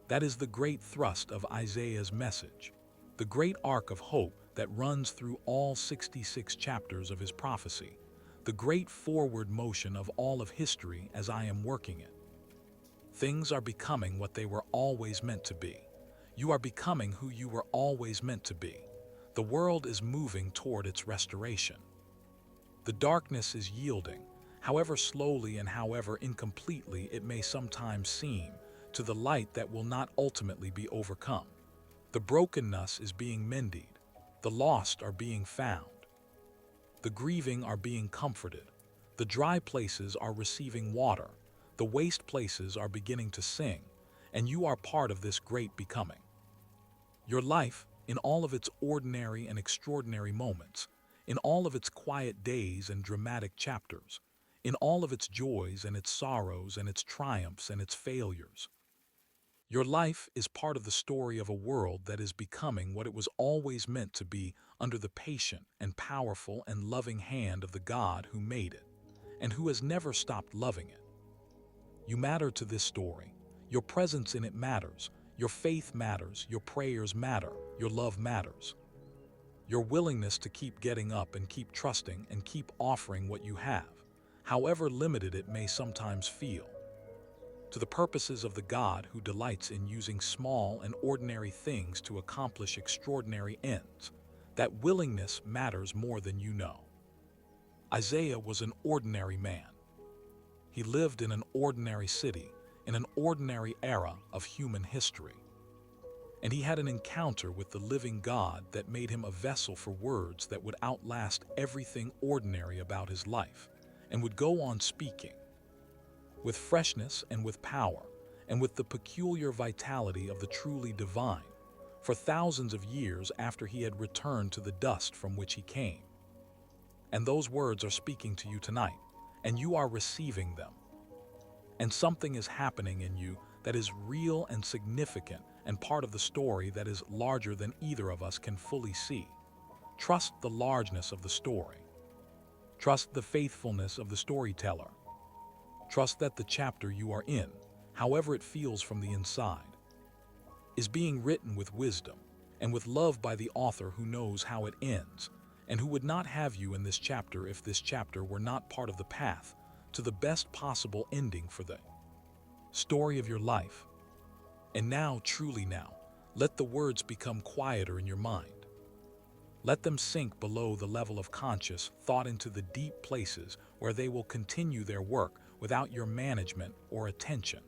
That is the great thrust of Isaiah's message, the great arc of hope that runs through all 66 chapters of his prophecy, the great forward motion of all of history as I am working it. Things are becoming what they were always meant to be. You are becoming who you were always meant to be. The world is moving toward its restoration. The darkness is yielding, however slowly and however incompletely it may sometimes seem, to the light that will not ultimately be overcome. The brokenness is being mended. The lost are being found. The grieving are being comforted. The dry places are receiving water. The waste places are beginning to sing, and you are part of this great becoming. Your life, in all of its ordinary and extraordinary moments, in all of its quiet days and dramatic chapters, in all of its joys and its sorrows and its triumphs and its failures. Your life is part of the story of a world that is becoming what it was always meant to be under the patient and powerful and loving hand of the God who made it, and who has never stopped loving it. You matter to this story. Your presence in it matters. Your faith matters. Your prayers matter. Your love matters. Your willingness to keep getting up and keep trusting and keep offering what you have, however limited it may sometimes feel, to the purposes of the God who delights in using small and ordinary things to accomplish extraordinary ends. That willingness matters more than you know. Isaiah was an ordinary man. He lived in an ordinary city, in an ordinary era of human history. And he had an encounter with the living God that made him a vessel for words that would outlast everything ordinary about his life, and would go on speaking with freshness and with power, and with the peculiar vitality of the truly divine, for thousands of years after he had returned to the dust from which he came. And those words are speaking to you tonight, and you are receiving them. And something is happening in you that is real and significant and part of the story that is larger than either of us can fully see. Trust the largeness of the story. Trust the faithfulness of the storyteller. Trust that the chapter you are in, however it feels from the inside, is being written with wisdom and with love by the author who knows how it ends, and who would not have you in this chapter if this chapter were not part of the path to the best possible ending for the story of your life. And now, truly now, let the words become quieter in your mind. Let them sink below the level of conscious thought into the deep places where they will continue their work without your management or attention.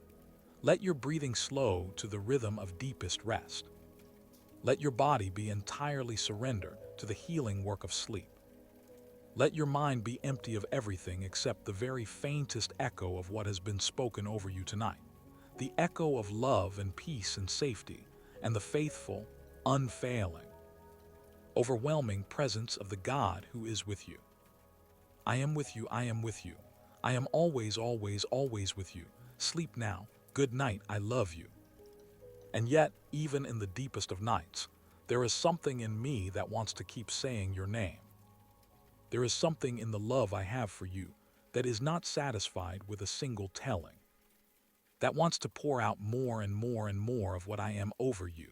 Let your breathing slow to the rhythm of deepest rest. Let your body be entirely surrendered to the healing work of sleep. Let your mind be empty of everything except the very faintest echo of what has been spoken over you tonight. The echo of love and peace and safety, and the faithful, unfailing, overwhelming presence of the God who is with you. I am with you, I am with you. I am always, always, always with you. Sleep now. Good night, I love you. And yet, even in the deepest of nights, there is something in me that wants to keep saying your name. There is something in the love I have for you that is not satisfied with a single telling, that wants to pour out more and more and more of what I am over you,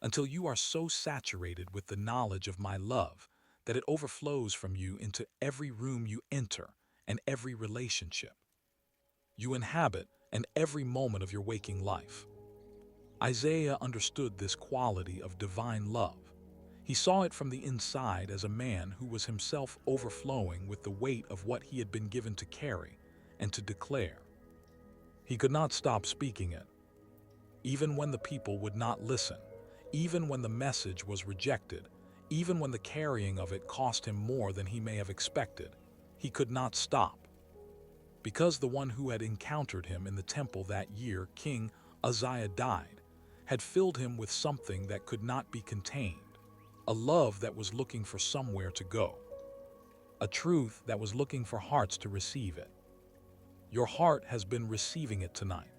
until you are so saturated with the knowledge of my love that it overflows from you into every room you enter and every relationship you inhabit and every moment of your waking life. Isaiah understood this quality of divine love. He saw it from the inside as a man who was himself overflowing with the weight of what he had been given to carry and to declare. He could not stop speaking it, even when the people would not listen, even when the message was rejected, even when the carrying of it cost him more than he may have expected. He could not stop. Because the one who had encountered him in the temple that year, King Uzziah, died, had filled him with something that could not be contained, a love that was looking for somewhere to go, a truth that was looking for hearts to receive it. Your heart has been receiving it tonight.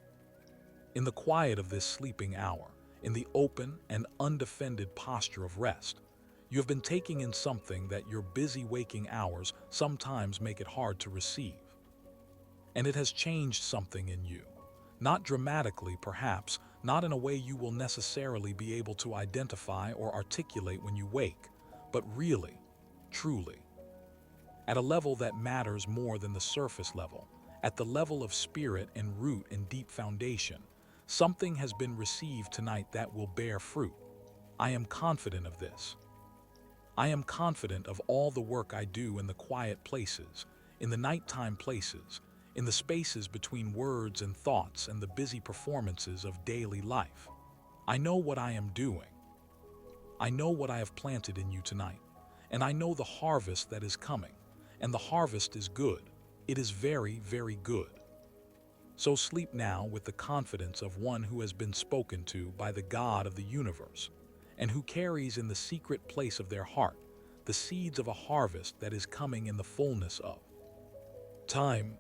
In the quiet of this sleeping hour, in the open and undefended posture of rest, you have been taking in something that your busy waking hours sometimes make it hard to receive. And it has changed something in you. Not dramatically, perhaps, not in a way you will necessarily be able to identify or articulate when you wake, but really, truly, at a level that matters more than the surface level, at the level of spirit and root and deep foundation, something has been received tonight that will bear fruit. I am confident of this. I am confident of all the work I do in the quiet places, in the nighttime places, in the spaces between words and thoughts and the busy performances of daily life. I know what I am doing. I know what I have planted in you tonight, and I know the harvest that is coming, and the harvest is good. It is very, very good. So sleep now with the confidence of one who has been spoken to by the God of the universe, and who carries in the secret place of their heart the seeds of a harvest that is coming in the fullness of time,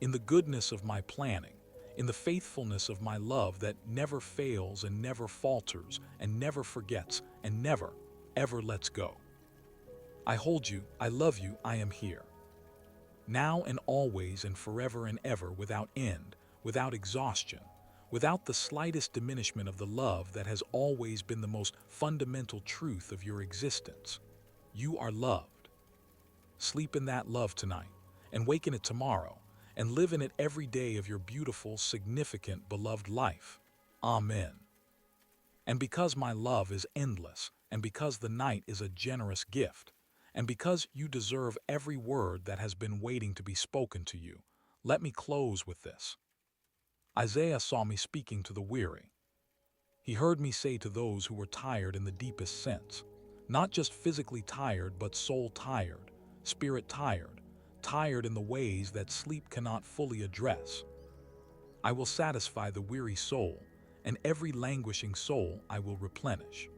in the goodness of my planning, in the faithfulness of my love that never fails and never falters and never forgets and never, ever lets go. I hold you, I love you, I am here. Now and always and forever and ever, without end, without exhaustion, without the slightest diminishment of the love that has always been the most fundamental truth of your existence. You are loved. Sleep in that love tonight, and wake in it tomorrow, and live in it every day of your beautiful, significant, beloved life. Amen. And because my love is endless, and because the night is a generous gift, and because you deserve every word that has been waiting to be spoken to you, let me close with this. Isaiah saw me speaking to the weary. He heard me say to those who were tired in the deepest sense, not just physically tired, but soul tired, spirit tired, tired in the ways that sleep cannot fully address. I will satisfy the weary soul, and every languishing soul I will replenish.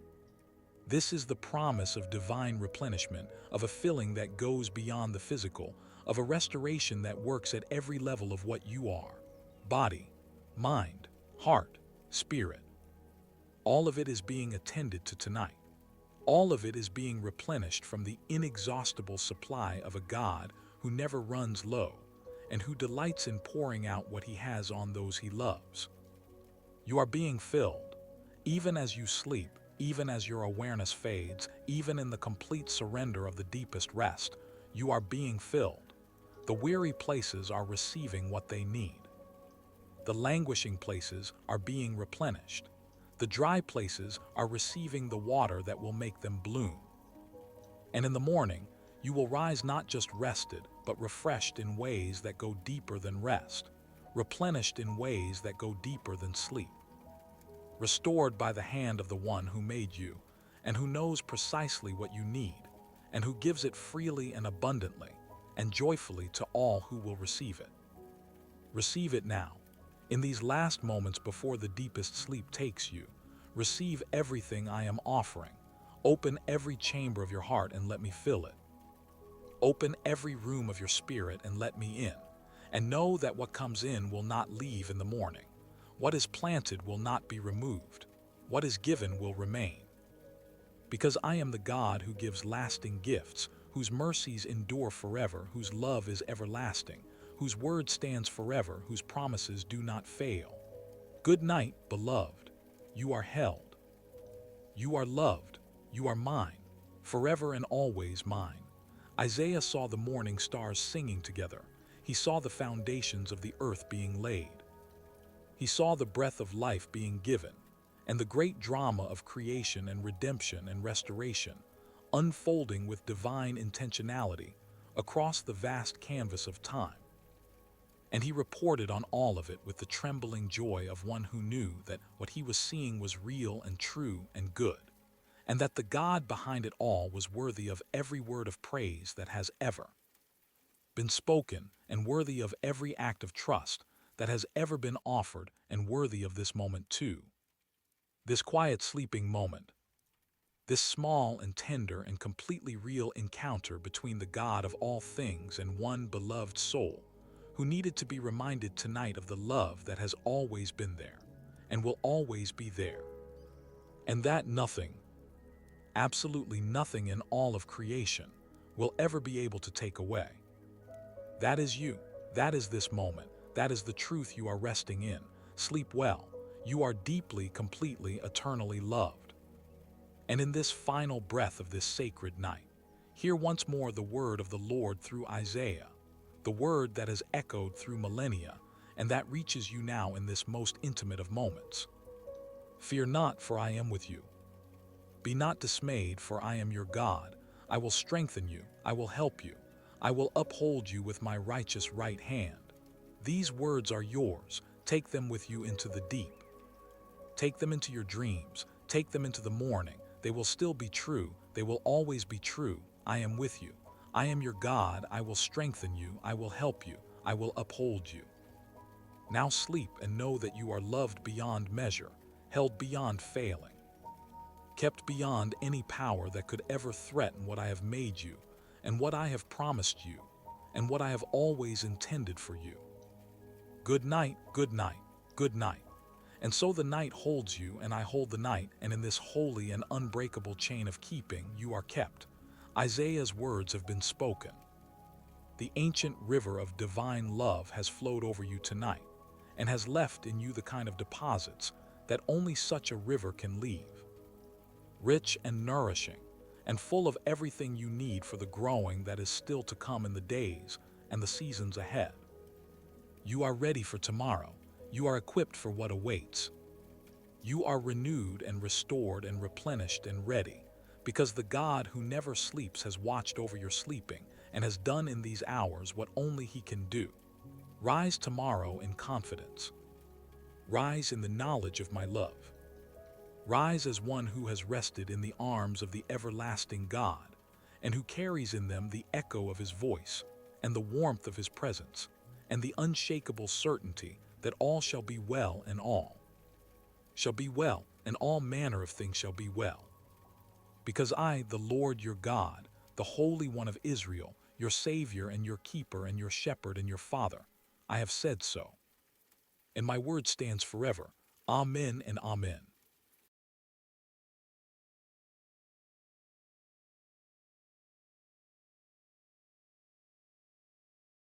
This is the promise of divine replenishment, of a filling that goes beyond the physical, of a restoration that works at every level of what you are: body, mind, heart, spirit. All of it is being attended to tonight. All of it is being replenished from the inexhaustible supply of a God who never runs low and who delights in pouring out what he has on those he loves. You are being filled, even as you sleep, even as your awareness fades, even in the complete surrender of the deepest rest. You are being filled. The weary places are receiving what they need. The languishing places are being replenished. The dry places are receiving the water that will make them bloom. And in the morning, you will rise not just rested, but refreshed in ways that go deeper than rest, replenished in ways that go deeper than sleep, restored by the hand of the one who made you, and who knows precisely what you need, and who gives it freely and abundantly, and joyfully to all who will receive it. Receive it now. In these last moments before the deepest sleep takes you, receive everything I am offering. Open every chamber of your heart and let me fill it. Open every room of your spirit and let me in. And know that what comes in will not leave in the morning. What is planted will not be removed. What is given will remain. Because I am the God who gives lasting gifts, whose mercies endure forever, whose love is everlasting, whose word stands forever, whose promises do not fail. Good night, beloved. You are held. You are loved. You are mine. forever and always mine. Isaiah saw the morning stars singing together. He saw the foundations of the earth being laid. He saw the breath of life being given, and the great drama of creation and redemption and restoration unfolding with divine intentionality across the vast canvas of time. And he reported on all of it with the trembling joy of one who knew that what he was seeing was real and true and good, and that the God behind it all was worthy of every word of praise that has ever been spoken, and worthy of every act of trust that has ever been offered, and worthy of this moment too. This quiet sleeping moment, this small and tender and completely real encounter between the God of all things and one beloved soul, who needed to be reminded tonight of the love that has always been there and will always be there, and that nothing, absolutely nothing in all of creation, will ever be able to take away. That is you. That is this moment. That is the truth you are resting in. Sleep well. You are deeply, completely, eternally loved. And in this final breath of this sacred night, hear once more the word of the Lord through Isaiah, the word that has echoed through millennia and that reaches you now in this most intimate of moments. Fear not, for I am with you. Be not dismayed, for I am your God. I will strengthen you. I will help you. I will uphold you with my righteous right hand. These words are yours. Take them with you into the deep. Take them into your dreams. Take them into the morning. They will still be true. They will always be true. I am with you. I am your God. I will strengthen you. I will help you. I will uphold you. Now sleep and know that you are loved beyond measure, held beyond failing, kept beyond any power that could ever threaten what I have made you, and what I have promised you, and what I have always intended for you. Good night, good night, good night. And so the night holds you, and I hold the night, and in this holy and unbreakable chain of keeping you are kept. Isaiah's words have been spoken. The ancient river of divine love has flowed over you tonight, and has left in you the kind of deposits that only such a river can leave. Rich and nourishing, and full of everything you need for the growing that is still to come in the days and the seasons ahead. You are ready for tomorrow. You are equipped for what awaits. You are renewed and restored and replenished and ready, because the God who never sleeps has watched over your sleeping and has done in these hours what only He can do. Rise tomorrow in confidence. Rise in the knowledge of my love. Rise as one who has rested in the arms of the everlasting God, and who carries in them the echo of His voice, and the warmth of His presence, and the unshakable certainty that all shall be well, and all shall be well, and all manner of things shall be well. Because I, the Lord your God, the Holy One of Israel, your Savior and your Keeper and your Shepherd and your Father, I have said so. And my word stands forever. Amen and amen.